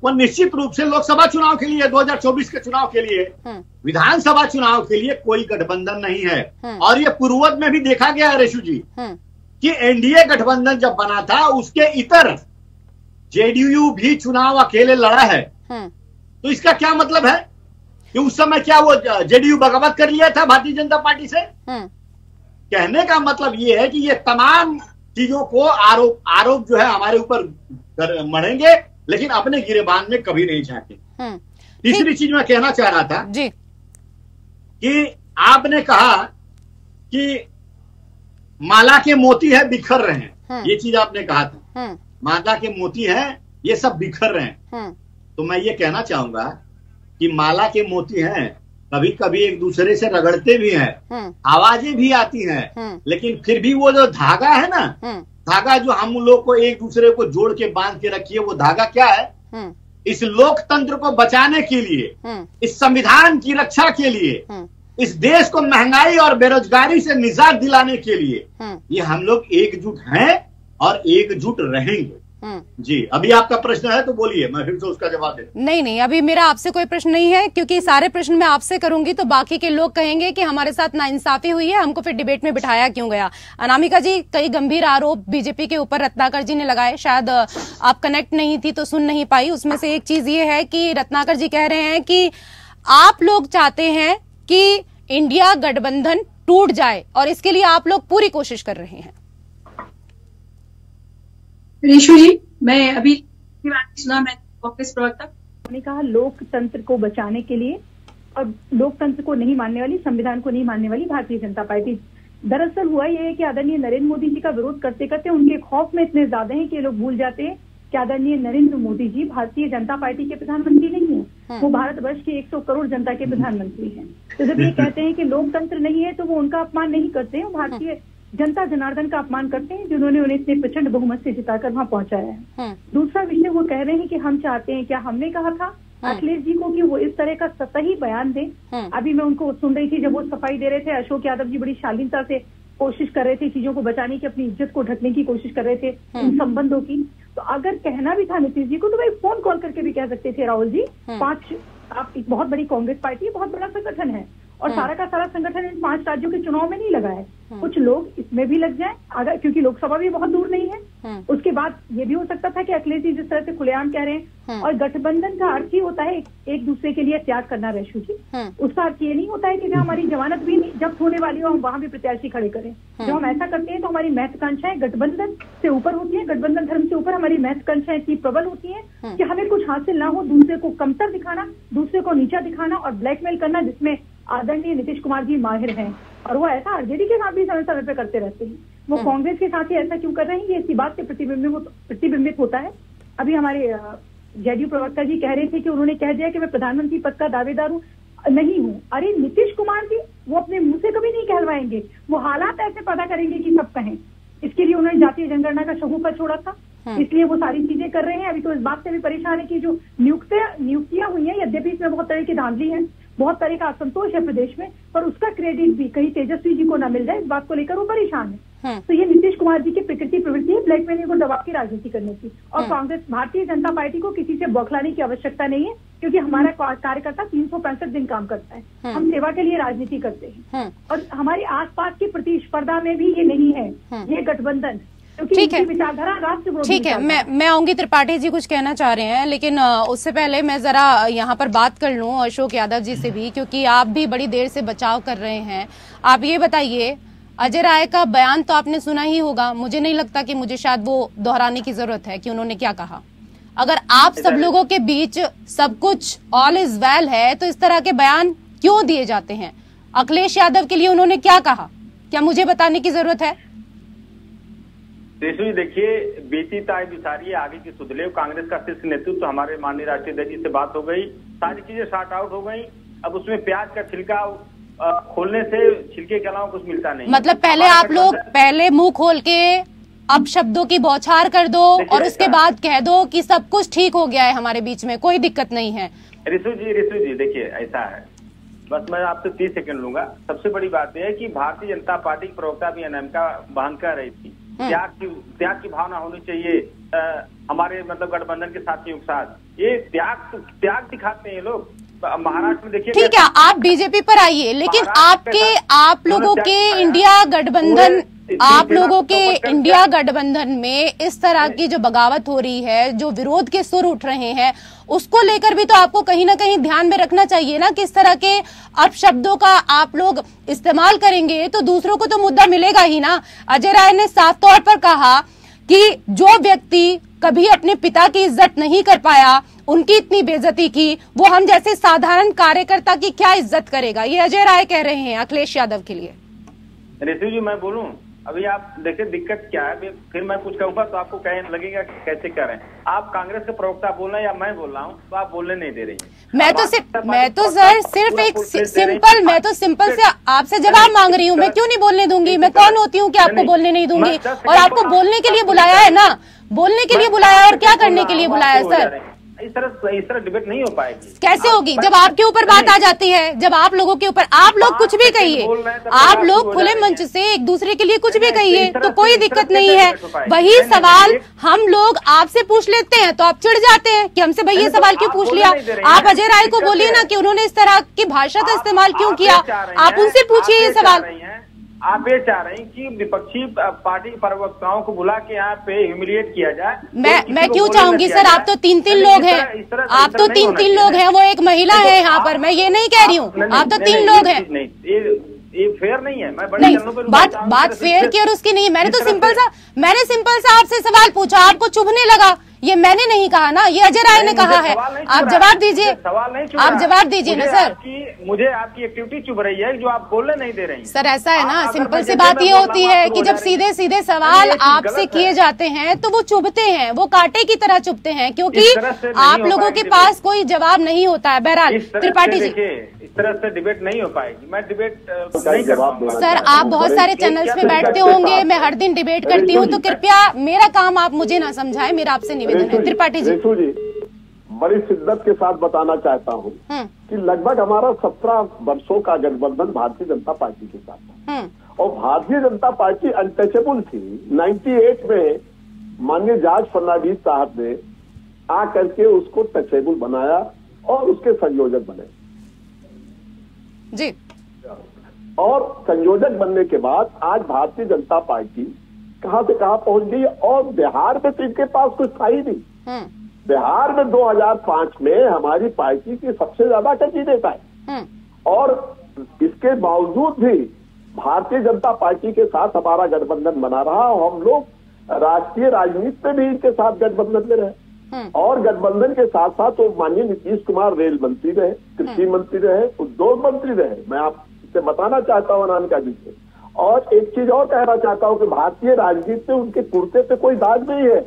वो निश्चित रूप से लोकसभा चुनाव के लिए, 2024 के चुनाव के लिए, विधानसभा चुनाव के लिए कोई गठबंधन नहीं है। और ये पूर्ववत में भी देखा गया है रेशु जी कि एनडीए गठबंधन जब बना था उसके इतर जेडीयू भी चुनाव अकेले लड़ा है। तो इसका क्या मतलब है कि उस समय क्या वो जेडीयू बगावत कर लिया था भारतीय जनता पार्टी से? कहने का मतलब ये है कि ये तमाम चीजों को आरोप जो है हमारे ऊपर मढ़ेंगे, लेकिन अपने गिरेबान में कभी नहीं झांके। तीसरी चीज मैं कहना चाह रहा था जी कि आपने कहा कि माला के मोती है बिखर रहे हैं, ये चीज आपने कहा था। माला के मोती हैं ये सब बिखर रहे हैं। तो मैं ये कहना चाहूंगा कि माला के मोती हैं, कभी कभी एक दूसरे से रगड़ते भी हैं, आवाजें भी आती हैं, लेकिन फिर भी वो जो धागा है ना, धागा जो हम लोग को एक दूसरे को जोड़ के बांध के रखिए, वो धागा क्या है? इस लोकतंत्र को बचाने के लिए, इस संविधान की रक्षा के लिए, इस देश को महंगाई और बेरोजगारी से निजात दिलाने के लिए ये हम लोग एकजुट हैं और एकजुट रहेंगे। जी, अभी आपका प्रश्न है तो बोलिए, मैं फिर से उसका जवाब दे। नहीं, अभी मेरा आपसे कोई प्रश्न नहीं है, क्योंकि सारे प्रश्न मैं आपसे करूंगी तो बाकी के लोग कहेंगे कि हमारे साथ नाइंसाफी हुई है, हमको फिर डिबेट में बिठाया क्यों गया। अनामिका जी, कई गंभीर आरोप बीजेपी के ऊपर रत्नाकर जी ने लगाए, शायद आप कनेक्ट नहीं थी तो सुन नहीं पाई। उसमें से एक चीज ये है कि रत्नाकर जी कह रहे हैं कि आप लोग चाहते हैं कि इंडिया गठबंधन टूट जाए और इसके लिए आप लोग पूरी कोशिश कर रहे हैं। रेशु जी, मैं अभी सुना, मैं कांग्रेस प्रवक्ता ने कहा लोकतंत्र को बचाने के लिए और लोकतंत्र को नहीं मानने वाली, संविधान को नहीं मानने वाली भारतीय जनता पार्टी। दरअसल हुआ यह है कि आदरणीय नरेंद्र मोदी जी का विरोध करते करते उनके खौफ में इतने ज्यादा हैं कि लोग भूल जाते हैं कि आदरणीय नरेंद्र मोदी जी भारतीय जनता पार्टी के प्रधानमंत्री नहीं है, वो भारतवर्ष की 100 करोड़ जनता के प्रधानमंत्री हैं। तो जब ये कहते हैं कि लोकतंत्र नहीं है तो वो उनका अपमान नहीं करते हैं, वो भारतीय जनता जनार्दन का अपमान करते हैं जिन्होंने उन्हें इतने प्रचंड बहुमत से जिताकर वहां पहुंचाया है। दूसरा विषय वो कह रहे हैं कि हम चाहते हैं, क्या हमने कहा था अखिलेश जी को कि वो इस तरह का सही बयान दें? अभी मैं उनको सुन रही थी जब वो सफाई दे रहे थे, अशोक यादव जी बड़ी शालीनता से कोशिश कर रहे थे चीजों को बचाने की, अपनी इज्जत को ढकने की कोशिश कर रहे थे इन संबंधों की। तो अगर कहना भी था नीतीश जी को तो भाई फोन कॉल करके भी कह सकते थे, राहुल जी आप एक बहुत बड़ी कांग्रेस पार्टी है, बहुत बड़ा संगठन है और सारा का सारा संगठन इन 5 राज्यों के चुनाव में नहीं लगा है, कुछ लोग इसमें भी लग जाएं, अगर क्योंकि लोकसभा भी बहुत दूर नहीं है। उसके बाद ये भी हो सकता था कि अखिलेश जी जिस तरह से खुलेआम कह रहे हैं, और गठबंधन का अर्थ ही होता है एक दूसरे के लिए त्याग करना रेशु जी। उसका अर्थ ये नहीं होता है कि हमारी जमानत भी जब्त होने वाली हो हम वहां भी प्रत्याशी खड़े करें। जब हम ऐसा करते हैं तो हमारी महत्वाकांक्षाएं गठबंधन से ऊपर होती है, गठबंधन धर्म से ऊपर हमारी महत्वाकांक्षाएं इतनी प्रबल होती है कि हमें कुछ हासिल ना हो, दूसरे को कमतर दिखाना, दूसरे को नीचा दिखाना और ब्लैकमेल करना, जिसमें आदरणीय नीतीश कुमार जी माहिर हैं। और वो ऐसा आरजेडी के साथ भी समय समय पे करते रहते हैं। वो कांग्रेस के साथ ही ऐसा क्यों कर रहे हैं, ये इसी बात से प्रतिबिंबित होता है। अभी हमारे जेडीयू प्रवक्ता जी कह रहे थे कि उन्होंने कह दिया कि मैं प्रधानमंत्री पद का दावेदार नहीं हूँ। अरे नीतीश कुमार जी वो अपने मुंह से कभी नहीं कहलवाएंगे, वो हालात ऐसे पैदा करेंगे कि सब कहें। इसके लिए उन्होंने जातीय जनगणना का शगुफा छोड़ा था, इसलिए वो सारी चीजें कर रहे हैं। अभी तो इस बात से भी परेशान है कि जो नियुक्तियां हुई हैं, यद्यपि इसमें बहुत तरह की धांधली है, बहुत तरह का असंतोष है प्रदेश में, पर उसका क्रेडिट भी कहीं तेजस्वी जी को न मिल जाए, इस बात को लेकर वो परेशान है। तो ये नीतीश कुमार जी की प्रवृत्ति है ब्लैकमेलिंग और दबाव की राजनीति करने की। और कांग्रेस भारतीय जनता पार्टी को किसी से बौखलाने की आवश्यकता नहीं है, क्योंकि हमारा कार्यकर्ता 365 दिन काम करता है। हम सेवा के लिए राजनीति करते हैं और हमारे आसपास की प्रतिस्पर्धा में भी ये नहीं है ये गठबंधन, ठीक है, विचारधारा राष्ट्र। ठीक है, मैं आऊंगी। त्रिपाठी जी कुछ कहना चाह रहे हैं, लेकिन उससे पहले मैं जरा यहाँ पर बात कर लूं अशोक यादव जी से भी, क्योंकि आप भी बड़ी देर से बचाव कर रहे हैं। आप ये बताइए, अजय राय का बयान तो आपने सुना ही होगा, मुझे नहीं लगता कि मुझे शायद वो दोहराने की जरूरत है कि उन्होंने क्या कहा। अगर आप सब लोगों के बीच सब कुछ ऑल इज वेल है तो इस तरह के बयान क्यों दिए जाते हैं? अखिलेश यादव के लिए उन्होंने क्या कहा, क्या मुझे बताने की जरूरत है? रेशु जी देखिए, बीती ताई बिसारी आगे की सुधलेव, कांग्रेस का शीर्ष नेतृत्व, हमारे माननीय राष्ट्रीय अध्यक्ष से बात हो गई, सारी चीजें सॉर्ट आउट हो गई। अब उसमें प्याज का छिलका खोलने से छिलके के अलावा कुछ मिलता नहीं। मतलब पहले आप लोग पहले मुंह खोल के अब शब्दों की बौछार कर दो और उसके बाद कह दो कि सब कुछ ठीक हो गया है हमारे बीच में, कोई दिक्कत नहीं है। रिशु जी देखिए ऐसा है, बस मैं आपसे 30 सेकंड लूंगा। सबसे बड़ी बात यह है कि भारतीय जनता पार्टी की प्रवक्ता भी अनामिका बहन कह रही थी त्याग की भावना होनी चाहिए हमारे मतलब गठबंधन के साथियों के साथ। ये त्याग दिखाते हैं लोग। महाराष्ट्र में देखिए, ठीक है आप बीजेपी पर आइए, लेकिन आप लोगों के इंडिया गठबंधन, आप लोगों के इंडिया गठबंधन में इस तरह की जो बगावत हो रही है, जो विरोध के सुर उठ रहे हैं, उसको लेकर भी तो आपको कहीं ना कहीं ध्यान में रखना चाहिए ना। किस तरह के अपशब्दों का आप लोग इस्तेमाल करेंगे तो दूसरों को तो मुद्दा मिलेगा ही ना। अजय राय ने साफ तौर पर कहा कि जो व्यक्ति कभी अपने पिता की इज्जत नहीं कर पाया, उनकी इतनी बेइज्जती की, वो हम जैसे साधारण कार्यकर्ता की क्या इज्जत करेगा। ये अजय राय कह रहे हैं अखिलेश यादव के लिए। ऋषि जी मैं बोलूं, अभी आप देखिए दिक्कत क्या है, फिर मैं कुछ कहूंगा तो आपको कहने लगेगा कि कैसे कर रहे हैं आप। कांग्रेस के प्रवक्ता बोल रहे हैं या मैं बोल रहा हूँ, तो आप बोलने नहीं दे रही हैं। मैं तो सर सिर्फ एक सिंपल से आपसे जवाब मांग रही हूँ। मैं क्यों नहीं बोलने दूंगी? मैं कौन होती हूँ कि आपको बोलने नहीं दूंगी? और आपको बोलने के लिए बुलाया है ना, बोलने के लिए बुलाया और क्या करने के लिए बुलाया है सर? इस तरह डिबेट नहीं हो पाएगी। कैसे होगी? जब आपके ऊपर बात आ जाती है, जब आप लोगों के ऊपर, आप लोग कुछ भी कहिए, आप लोग खुले मंच से एक दूसरे के लिए कुछ भी कहिए तो कोई दिक्कत नहीं है। वही सवाल हम लोग आपसे पूछ लेते हैं तो आप चिढ़ जाते हैं कि हमसे भाई ये सवाल क्यों पूछ लिया। आप अजय राय को बोलिए ना कि उन्होंने इस तरह की भाषा का इस्तेमाल क्यों किया, आप उनसे पूछिए ये सवाल। आप ये चाह रहे हैं कि विपक्षी पार्टी प्रवक्ताओं को बुला के यहाँ पे ह्यूमिलिएट किया जाए। मैं क्यों चाहूंगी सर? आप तो तीन लोग हैं, आप तो तीन लोग हैं, वो एक महिला है यहाँ पर। मैं ये नहीं कह रही हूँ, आप तो 3 लोग हैं। ये फेयर नहीं है। मैं बड़े बात फेयर की और उसकी नहीं है। मैंने सिंपल सा आपसे सवाल पूछा, आपको चुभने लगा। ये मैंने नहीं कहा ना, ये अजय राय ने कहा है। आप जवाब दीजिए, आप जवाब दीजिए ना सर। मुझे आपकी एक्टिविटी चुभ रही है जो आप बोलने नहीं दे रही सर। ऐसा है ना, सिंपल सी बात ये होती है कि जब सीधे सीधे सवाल आपसे किए जाते हैं तो वो चुभते हैं, वो कांटे की तरह चुभते हैं, क्योंकि आप लोगों के पास कोई जवाब नहीं होता है। बहरहाल त्रिपाठी जी, इस तरह से डिबेट नहीं हो पाएगी। मैं डिबेट नहीं कर सर। आप बहुत सारे चैनल्स में बैठते होंगे, मैं हर दिन डिबेट करती हूँ, तो कृपया मेरा काम आप मुझे ना समझाएं, मेरा आपसे निवेदन है। त्रिपाठी जी, बड़ी शिद्दत के साथ बताना चाहता हूँ कि लगभग हमारा 17 वर्षों का गठबंधन भारतीय जनता पार्टी के साथ है और भारतीय जनता पार्टी अनटचेबल थी। 98 में माननीय जॉर्ज फर्नांडिस साहब ने आ करके उसको टचेबल बनाया और उसके संयोजक बने जी। और संयोजक बनने के बाद आज भारतीय जनता पार्टी कहां से कहां पहुंच गई। और बिहार में तो इनके पास कुछ था ही नहीं। बिहार में 2005 में हमारी पार्टी की सबसे ज्यादा कैंडिडेट आए और इसके बावजूद भी भारतीय जनता पार्टी के साथ हमारा गठबंधन बना रहा। हम लोग राष्ट्रीय राजनीति में भी इनके साथ गठबंधन में रहे और गठबंधन के साथ साथ तो माननीय नीतीश कुमार रेल मंत्री रहे, कृषि मंत्री रहे, उद्योग मंत्री रहे। मैं आपसे बताना चाहता हूं अनामिका जी से। और एक चीज और कहना चाहता हूं कि भारतीय राजनीति में उनके कुर्ते पे कोई दाग नहीं है।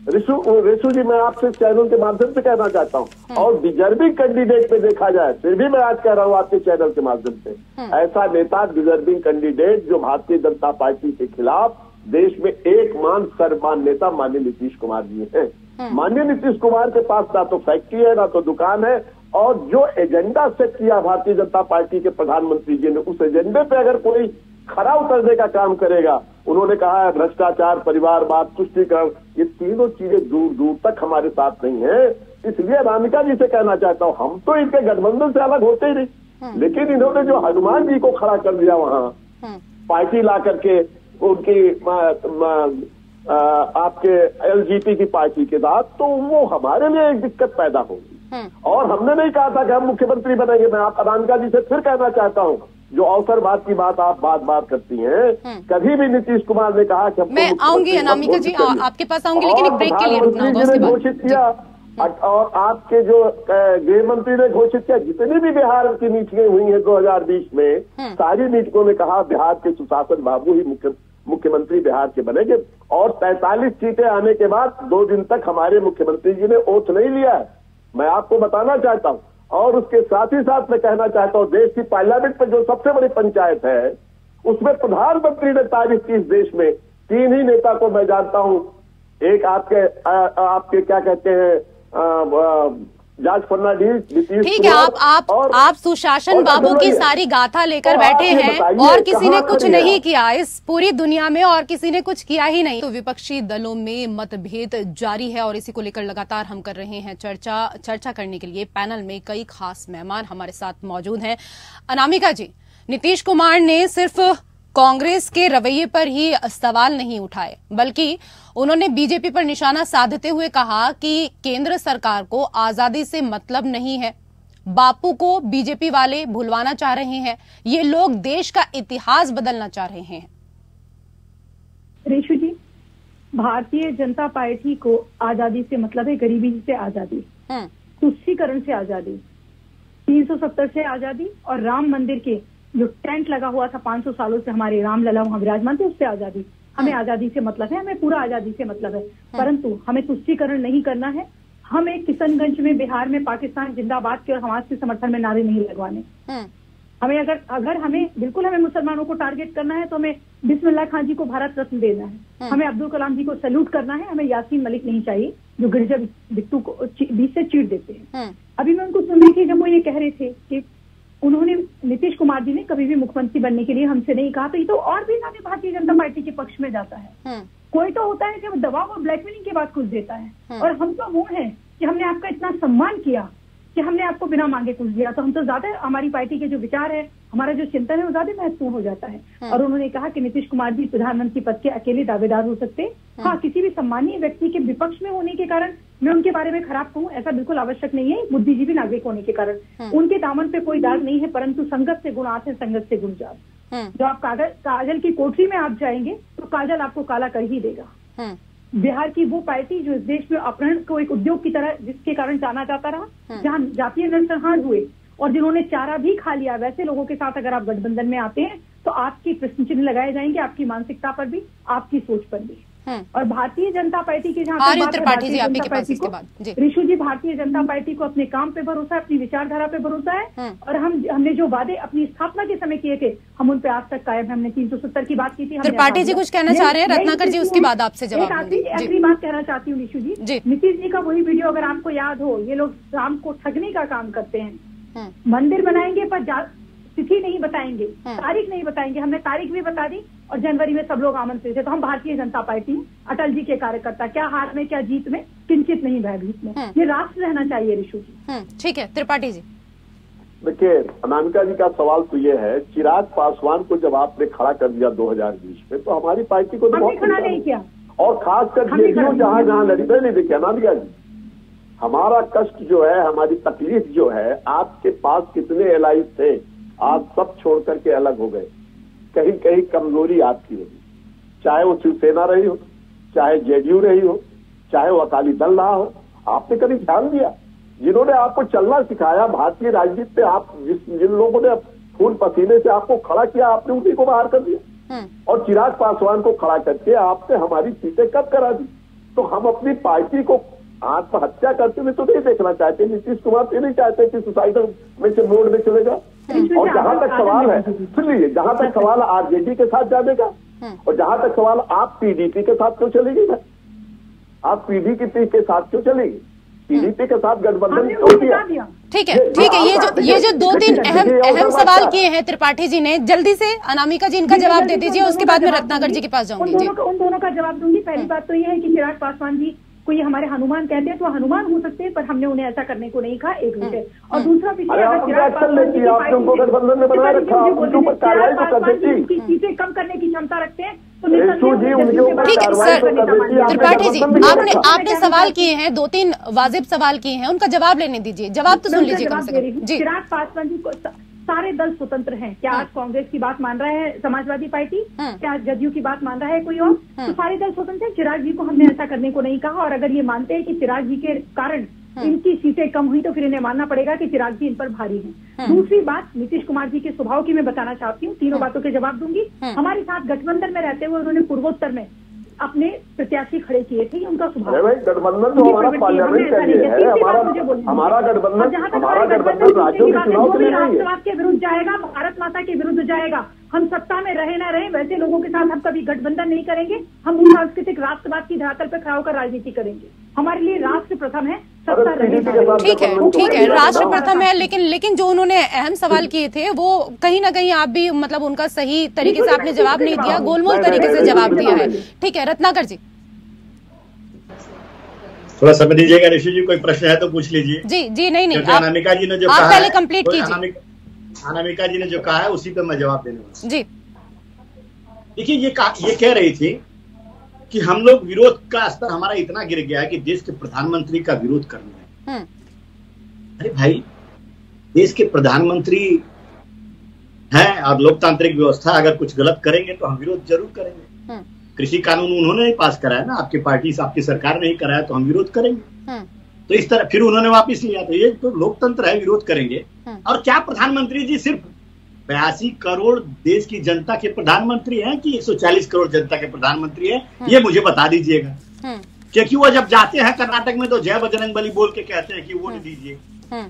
ऋषु जी, मैं आपसे चैनल के माध्यम से कहना चाहता हूं और डिजर्विंग कैंडिडेट पे देखा जाए, फिर भी मैं आज कह रहा हूं आपके चैनल के माध्यम से, ऐसा नेता डिजर्विंग कैंडिडेट जो भारतीय जनता पार्टी के खिलाफ देश में एक मान सर्वमान नेता माननीय नीतीश कुमार जी हैं। माननीय नीतीश कुमार के पास ना तो फैक्ट्री है ना तो दुकान है और जो एजेंडा सेट किया भारतीय जनता पार्टी के प्रधानमंत्री जी ने, उस एजेंडे पे अगर कोई खरा उतरने का काम करेगा, उन्होंने कहा है भ्रष्टाचार, परिवारवाद, तुष्टीकरण, ये तीनों चीजें दूर दूर तक हमारे साथ नहीं है। इसलिए अनामिका जी से कहना चाहता हूं, हम तो इनके गठबंधन से अलग होते ही नहीं, लेकिन इन्होंने जो हनुमान जी को खड़ा कर दिया वहां पार्टी ला करके उनकी आपके एलजीपी की पार्टी के साथ, तो वो हमारे लिए एक दिक्कत पैदा होगी। और हमने नहीं कहा था कि हम मुख्यमंत्री बनेंगे। मैं आप अनामिका जी से फिर कहना चाहता हूं, जो अवसरवाद की बात आप बात करती हैं, कभी भी नीतीश कुमार ने कहा कि मैं आऊंगी अनामिका जी, आपके पास आऊंगी, लेकिन एक ब्रेक के लिए रुकना होगा उसके बाद। घोषित किया और आपके जो गृह मंत्री ने घोषित किया, जितनी भी बिहार की मीटिंगें हुई हैं 2020 में, सारी मीटिंगों में कहा बिहार के सुशासन बाबू ही मुख्यमंत्री बिहार के बनेंगे। और 43 सीटें आने के बाद 2 दिन तक हमारे मुख्यमंत्री जी ने ओथ नहीं लिया है, मैं आपको बताना चाहता हूं। और उसके साथ ही साथ मैं कहना चाहता हूं, देश की पार्लियामेंट में जो सबसे बड़ी पंचायत है, उसमें प्रधानमंत्री ने तारीफ की इस देश में तीन ही नेता को मैं जानता हूं। एक आपके क्या कहते हैं जॉर्ज फर्नांडिस। ठीक है, आप सुशासन बाबू की सारी गाथा लेकर बैठे हैं और किसी ने कुछ नहीं किया इस पूरी दुनिया में, और किसी ने कुछ किया ही नहीं। तो विपक्षी दलों में मतभेद जारी है और इसी को लेकर लगातार हम कर रहे हैं चर्चा करने के लिए पैनल में कई खास मेहमान हमारे साथ मौजूद हैं। अनामिका जी, नीतीश कुमार ने सिर्फ कांग्रेस के रवैये पर ही सवाल नहीं उठाए, बल्कि उन्होंने बीजेपी पर निशाना साधते हुए कहा कि केंद्र सरकार को आजादी से मतलब नहीं है, बापू को बीजेपी वाले भुलवाना चाह रहे हैं, ये लोग देश का इतिहास बदलना चाह रहे हैं। रेशु जी, भारतीय जनता पार्टी को आजादी से मतलब है गरीबी से आजादी, तुष्टीकरण से आजादी, 370 से आजादी और राम मंदिर के जो टेंट लगा हुआ था 500 सालों से हमारे रामलला वहां विराजमान थे, उससे आजादी। हमें आजादी से मतलब है, हमें पूरा आजादी से मतलब है, परंतु हमें तुष्टीकरण नहीं करना है। हमें किशनगंज में बिहार में पाकिस्तान जिंदाबाद के और हमास के समर्थन में नारे नहीं लगवाने। हमें अगर हमें बिल्कुल हमें मुसलमानों को टारगेट करना है तो हमें बिस्मिल्लाह खान जी को भारत रत्न देना है, हमें अब्दुल कलाम जी को सैल्यूट करना है, हमें यासीन मलिक नहीं चाहिए जो गिरजा बिट्टू को बीच से चीर देते हैं। अभी मैं उनको सुन रही थी जब वो ये कह रहे थे कि उन्होंने नीतीश कुमार जी ने कभी भी मुख्यमंत्री बनने के लिए हमसे नहीं कहा, तो ये तो और भी ज्यादा भारतीय जनता पार्टी के पक्ष में जाता है। कोई तो होता है कि दबाव और ब्लैकमेलिंग के बाद कुछ देता है, और हम तो वो हैं कि हमने आपका इतना सम्मान किया कि हमने आपको बिना मांगे कुछ दिया, तो हम तो ज्यादा हमारी पार्टी के जो विचार है, हमारा जो चिंतन है वो ज्यादा महत्वपूर्ण हो जाता है। और उन्होंने कहा कि नीतीश कुमार जी प्रधानमंत्री पद के अकेले दावेदार हो सकते। हाँ, किसी भी सम्मानीय व्यक्ति के विपक्ष में होने के कारण मैं उनके बारे में खराब कहूँ ऐसा बिल्कुल आवश्यक नहीं है। बुद्धिजीवी नागरिक होने के कारण उनके दामन पे कोई दाग नहीं है, परंतु संगत से गुण आते हैं, संगत से गुण जात। जो आप काजल की कोठरी में आप जाएंगे तो काजल आपको काला कर ही देगा। बिहार की वो पार्टी जो इस देश में अपहरण को एक उद्योग की तरह जिसके कारण जाना जाता रहा, जहां जातीय नरसंहार हुए और जिन्होंने चारा भी खा लिया, वैसे लोगों के साथ अगर आप गठबंधन में आते हैं तो आपकी प्रश्न चिन्ह लगाए जाएंगे, आपकी मानसिकता पर भी, आपकी सोच पर भी। और भारतीय जनता पार्टी की जहाँ ऋषु जी, भारतीय जनता पार्टी को अपने काम पे भरोसा है, अपनी विचारधारा पे भरोसा है, और हमने जो वादे अपनी स्थापना के समय किए थे हम उन पे आज तक कायम है। हमने 370 की बात की थी। त्रिपाठी जी कुछ कहना चाह रहे हैं, रत्नाकर जी उसके बाद आपसे जवाब। आखिरी बात कहना चाहती हूँ ऋषु जी, नीतीश जी का वही वीडियो अगर आपको याद हो, ये लोग राम को ठगने का काम करते हैं। मंदिर बनाएंगे पर तिथि नहीं बताएंगे, तारीख नहीं बताएंगे। हमने तारीख भी बता दी और जनवरी में सब लोग आमंत्रित थे। तो हम भारतीय जनता पार्टी, अटल जी के कार्यकर्ता, क्या हार में क्या जीत में, किंचित नहीं भयभीत में। ये राष्ट्र रहना चाहिए ऋषु जी। ठीक है, त्रिपाठी जी। देखिए, अनामिका जी का सवाल तो ये है, चिराग पासवान को जब आपने खड़ा कर दिया 2020 में, तो हमारी पार्टी को हमने खड़ा नहीं किया, और खासकर जहाँ जहाँ लड़ी। नहीं देखिए अनामिका जी, हमारा कष्ट जो है, हमारी तकलीफ जो है, आपके पास कितने एलाइज थे, आप सब छोड़ करके अलग हो गए। कहीं कहीं कमजोरी आपकी होगी, चाहे वो शिवसेना रही हो, चाहे जेडीयू रही हो, चाहे वो अकाली दल रहा हो। आपने कभी ध्यान दिया? जिन्होंने आपको चलना सिखाया भारतीय राजनीति पे, आप जिन लोगों ने खून पसीने से आपको खड़ा किया, आपने उन्हीं को बाहर कर दिया। और चिराग पासवान को खड़ा करके आपने हमारी सीटें कब करा दी। तो हम अपनी पार्टी को आत्महत्या करते हुए तो नहीं देखना चाहते। नीतीश कुमार ये नहीं चाहते कि सुसाइडल में से मोड में चलेगा। और जहां तक सवाल है, सुन लीजिए, जहां तक सवाल आरजेडी के साथ जाने का, और जहां तक सवाल आप पीडीपी के साथ क्यों चलेगी, आप पीडीपी के साथ क्यों चलेगी? पीडीपी के साथ गठबंधन क्यों किया? ठीक है, ये जो दो तीन अहम सवाल किए हैं त्रिपाठी जी ने, जल्दी से अनामिका जी इनका जवाब दे दीजिए, उसके बाद मैं रत्नाकर जी के पास जाऊंगी। उन दोनों का जवाब दूंगी। पहली बात तो ये है कि चिराग पासवान जी को ये हमारे हनुमान कहते हैं, तो हनुमान हो सकते हैं, पर हमने उन्हें ऐसा करने को नहीं कहा, एक विषय। और दूसरा विषय, सीटें कम करने की क्षमता रखते हैं तो ठीक है सर। त्रिपाठी जी, आपने सवाल किए हैं, 2-3 वाजिब सवाल किए हैं, उनका जवाब लेने दीजिए, जवाब तो सुन लीजिए कम से कम। चिराग पासवान जी को सारे दल स्वतंत्र हैं। क्या आज कांग्रेस की बात मान रहा है समाजवादी पार्टी, क्या जदयू की बात मान रहा है कोई और? तो सारे दल स्वतंत्र हैं। चिराग जी को हमने ऐसा करने को नहीं कहा, और अगर ये मानते हैं कि चिराग जी के कारण इनकी सीटें कम हुई, तो फिर इन्हें मानना पड़ेगा कि चिराग जी इन पर भारी हैं। दूसरी बात, नीतीश कुमार जी के स्वभाव की मैं बताना चाहती हूँ, तीनों बातों के जवाब दूंगी। हमारे साथ गठबंधन में रहते हुए उन्होंने पूर्वोत्तर में अपने प्रत्याशी खड़े किए थे, उनका स्वभाव। गठबंधन तो हमारा पार्लियामेंट का ये है, हमारा गठबंधन राज्यों के चुनाव के लिए नहीं है। राष्ट्रवाद के विरुद्ध जाएगा, भारत माता के विरुद्ध जाएगा। हम सत्ता में रहे ना रहे, वैसे लोगों के साथ हम कभी गठबंधन नहीं करेंगे। हम उन सांस्कृतिक राष्ट्रवाद की धरातल पर खड़ा होकर राजनीति करेंगे। हमारे लिए राष्ट्र प्रथम है, सत्ता रहे ना रहे। ठीक है, राष्ट्र प्रथम है, लेकिन जो उन्होंने अहम सवाल किए थे वो कहीं ना कहीं आप भी मतलब उनका सही तरीके से आपने जवाब नहीं दिया, गोलमोल तरीके से जवाब दिया है। ठीक है, रत्नाकर जी थोड़ा समय दीजिएगा। ऋषि जी कोई प्रश्न है तो पूछ लीजिए। जी नहीं, अनामिका जी ने जो आप कहा पहले कंप्लीट कीजिए। अनामिका जी ने जो कहा है उसी पे मैं जवाब देने वाला। जी देखिए, ये कह रही थी कि हम लोग विरोध का स्तर हमारा इतना गिर गया है कि देश के प्रधानमंत्री का विरोध करना है। अरे भाई, देश के प्रधानमंत्री हैं और लोकतांत्रिक व्यवस्था, अगर कुछ गलत करेंगे तो हम विरोध जरूर करेंगे। कृषि कानून उन्होंने नहीं पास कराया ना, आपकी पार्टी आपकी सरकार ने ही कराया, तो हम विरोध करेंगे। तो इस तरह फिर उन्होंने वापस लिया, तो ये तो लोकतंत्र है, विरोध करेंगे। और क्या प्रधानमंत्री जी सिर्फ 82 करोड़ देश की जनता के प्रधानमंत्री हैं कि 140 करोड़ जनता के प्रधानमंत्री हैं? ये मुझे बता दीजिएगा। क्योंकि वो जब जाते हैं कर्नाटक में तो जय बजरंगबली बोल के कहते हैं कि वोट दीजिए।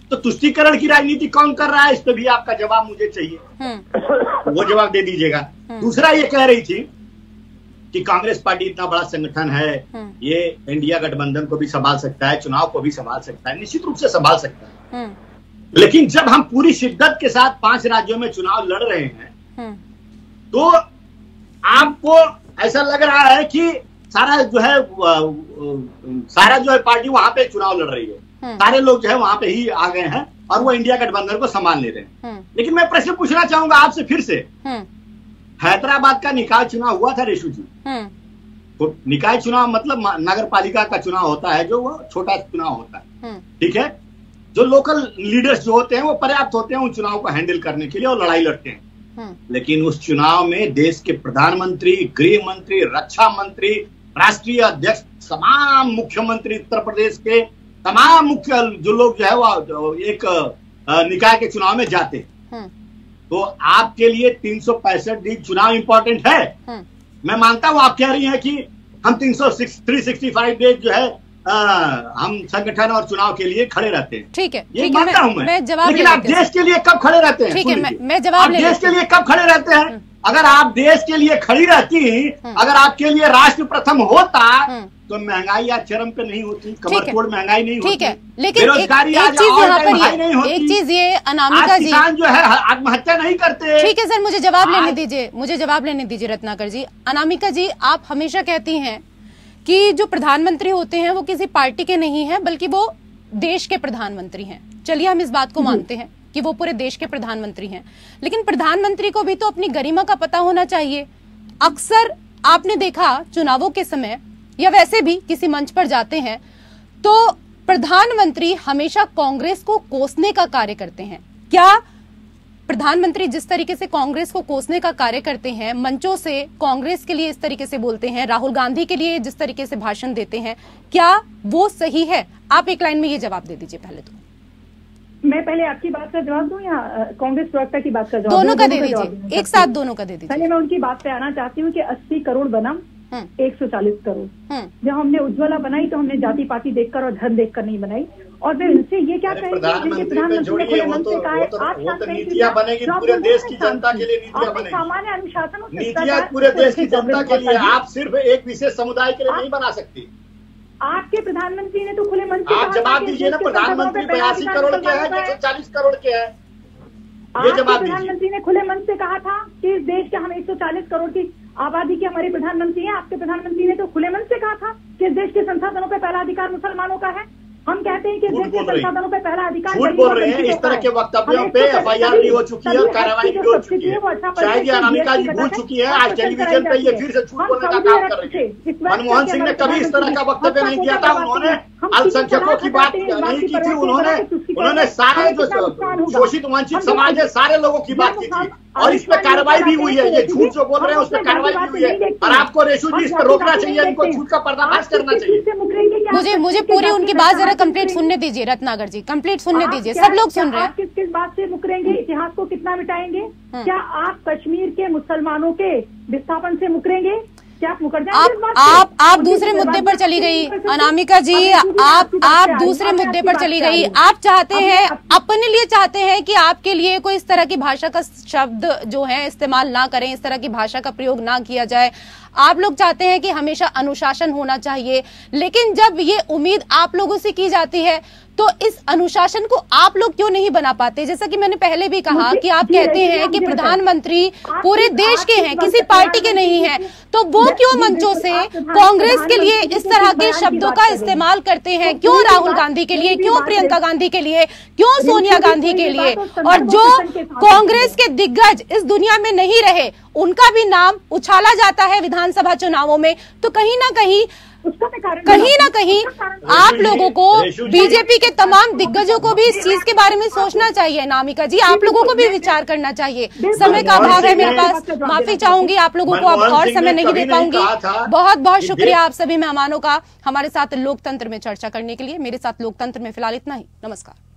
तो तुष्टीकरण की राजनीति कौन कर रहा है? इस पे भी आपका जवाब मुझे चाहिए, वो जवाब दे दीजिएगा। दूसरा, ये कह रही थी कि कांग्रेस पार्टी इतना बड़ा संगठन है, ये इंडिया गठबंधन को भी संभाल सकता है, चुनाव को भी संभाल सकता है। निश्चित रूप से संभाल सकता है, लेकिन जब हम पूरी शिद्दत के साथ 5 राज्यों में चुनाव लड़ रहे हैं तो आपको ऐसा लग रहा है कि सारा जो है पार्टी वहां पे चुनाव लड़ रही है, सारे लोग जो है वहां पे ही आ गए हैं और वो इंडिया गठबंधन को संभाल ले रहे हैं। लेकिन मैं प्रश्न पूछना चाहूंगा आपसे फिर से, हैदराबाद का निकाय चुनाव हुआ था रेशु जी। तो निकाय चुनाव मतलब नगर पालिका का चुनाव होता है, जो वो छोटा चुनाव होता है, ठीक है। जो लोकल लीडर्स जो होते हैं वो पर्याप्त होते हैं उन चुनाव को हैंडल करने के लिए और लड़ाई लड़ते हैं। लेकिन उस चुनाव में देश के प्रधानमंत्री, गृह मंत्री, रक्षा मंत्री, राष्ट्रीय अध्यक्ष, तमाम मुख्यमंत्री, उत्तर प्रदेश के तमाम मुख्य जो लोग जो है वो एक निकाय के चुनाव में जाते हैं। तो आपके लिए 365 दिन चुनाव इंपॉर्टेंट है। मैं मानता हूं आप कह रही हैं कि हम 365 डेज जो है हम संगठन और चुनाव के लिए खड़े रहते हैं। ठीक है, ये मानता हूं मैं जवाब, लेकिन आप देश के लिए कब खड़े रहते हैं? ठीक है, मैं जवाब ले देश के लिए कब खड़े रहते हैं? अगर आप देश के लिए खड़ी रहती, अगर आपके लिए राष्ट्र प्रथम होता तो महंगाई आज चरम पे नहीं होती, कमर तोड़ महंगाई नहीं होती। ठीक है, लेकिन एक चीज ये अनामिका जी, किसान जो है आत्महत्या नहीं करते। ठीक है सर, मुझे जवाब लेने दीजिए रत्नाकर जी। अनामिका जी, आप हमेशा कहती हैं कि जो प्रधानमंत्री होते हैं वो किसी पार्टी के नहीं है, बल्कि वो देश के प्रधानमंत्री हैं। चलिए हम इस बात को मानते हैं कि वो पूरे देश के प्रधानमंत्री हैं, लेकिन प्रधानमंत्री को भी तो अपनी गरिमा का पता होना चाहिए। अक्सर आपने देखा चुनावों के समय या वैसे भी किसी मंच पर जाते हैं तो प्रधानमंत्री हमेशा कांग्रेस को कोसने का कार्य करते हैं। क्या प्रधानमंत्री जिस तरीके से कांग्रेस को कोसने का कार्य करते हैं, मंचों से कांग्रेस के लिए इस तरीके से बोलते हैं, राहुल गांधी के लिए जिस तरीके से भाषण देते हैं, क्या वो सही है? आप एक लाइन में ये जवाब दे दीजिए। पहले तो मैं पहले आपकी बात का जवाब दूं या कांग्रेस प्रवक्ता की बात का जवाब? दोनों का दे दीजिए, एक साथ दोनों का दे दीजिए। पहले मैं उनकी बात पे आना चाहती हूँ कि 80 करोड़ बनाम 140 करोड़। जब हमने उज्ज्वला बनाई तो हमने जाति पाति देखकर और धर्म देखकर नहीं बनाई। और फिर इनसे ये क्या कहेंगे, प्रधानमंत्री ने खुले मन से कहा है आज नीतियां बनेगी पूरे देश की जनता के लिए, नीतियां बनेगी सामान्य अनुशासन, नीतियां पूरे देश की जनता के लिए। आप सिर्फ एक विशेष समुदाय के लिए नहीं बना सकती। आपके प्रधानमंत्री ने तो खुले मन से आप जवाब दीजिए ना, प्रधानमंत्री 82 करोड़ के है, 140 करोड़ के है, ये जवाब दीजिए। प्रधानमंत्री ने खुले मन से कहा था कि इस देश के हम 140 करोड़ की आबादी के हमारे प्रधानमंत्री हैं। आपके प्रधानमंत्री ने तो खुले मन से कहा था कि इस देश के संसाधनों पर पहला अधिकार मुसलमानों का है। हम कहते हैं कि देश के संसाधनों पर पहला अधिकार, झूठ बोल रहे हैं। इस तरह के वक्तव्यों पे FIR भी हो चुकी है, कार्रवाई भी हो चुकी है। शायद अनामिका जी भूल चुकी है, आज टेलीविजन पे ये फिर से झूठ बोलने का काम कर रही है। मनमोहन सिंह ने कभी इस तरह का वक्तव्य नहीं दिया था। उन्होंने अल्पसंख्यकों की बात नहीं की थी, उन्होंने सारे जो शोषित वंचित समाज है सारे लोगों की बात की थी और इस पे कार्रवाई भी हुई है। ये झूठ जो बोल रहे हैं उस पर कार्रवाई भी हुई है और आपको रेशु जी इस पर रोकना चाहिए, इनको झूठ का पर्दाफाश करना चाहिए। मुझे पूरी उनकी बात जरा कंप्लीट सुनने दीजिए। रत्नाकर जी कंप्लीट सुनने दीजिए, सब लोग सुन रहे हैं। आप किस बात से मुकरेंगे? इतिहास को कितना मिटाएंगे? क्या आप कश्मीर के मुसलमानों के विस्थापन से मुकरेंगे? क्या आप मुकर जाएंगे इस बात से? आप दूसरे मुद्दे पर चली गई अनामिका जी, आप दूसरे मुद्दे पर चली गई। आप चाहते हैं, अपने लिए चाहते हैं कि आपके लिए कोई इस तरह की भाषा का शब्द जो है इस्तेमाल ना करें, इस तरह की भाषा का प्रयोग ना किया जाए। आप लोग चाहते हैं कि हमेशा अनुशासन होना चाहिए, लेकिन जब ये उम्मीद आप लोगों से की जाती है तो इस अनुशासन को आप लोग क्यों नहीं बना पाते? जैसा कि मैंने पहले भी कहा कि आप कहते हैं कि प्रधानमंत्री पूरे देश के हैं, किसी पार्टी के नहीं हैं, तो वो क्यों मंचों से कांग्रेस के लिए इस तरह के शब्दों का इस्तेमाल करते हैं? क्यों राहुल गांधी के लिए, क्यों प्रियंका गांधी के लिए, क्यों सोनिया गांधी के लिए? और जो कांग्रेस के दिग्गज इस दुनिया में नहीं रहे, उनका भी नाम उछाला जाता है विधानसभा चुनावों में। तो कहीं ना कहीं आप लोगों को, बीजेपी के तमाम दिग्गजों को भी इस चीज के बारे में सोचना चाहिए। अनामिका जी, आप लोगों को भी विचार करना चाहिए। समय का अभाव है मेरे पास, माफी चाहूंगी, आप लोगों को अब और समय नहीं दे पाऊंगी। बहुत बहुत शुक्रिया आप सभी मेहमानों का हमारे साथ लोकतंत्र में चर्चा करने के लिए। मेरे साथ लोकतंत्र में फिलहाल इतना ही। नमस्कार।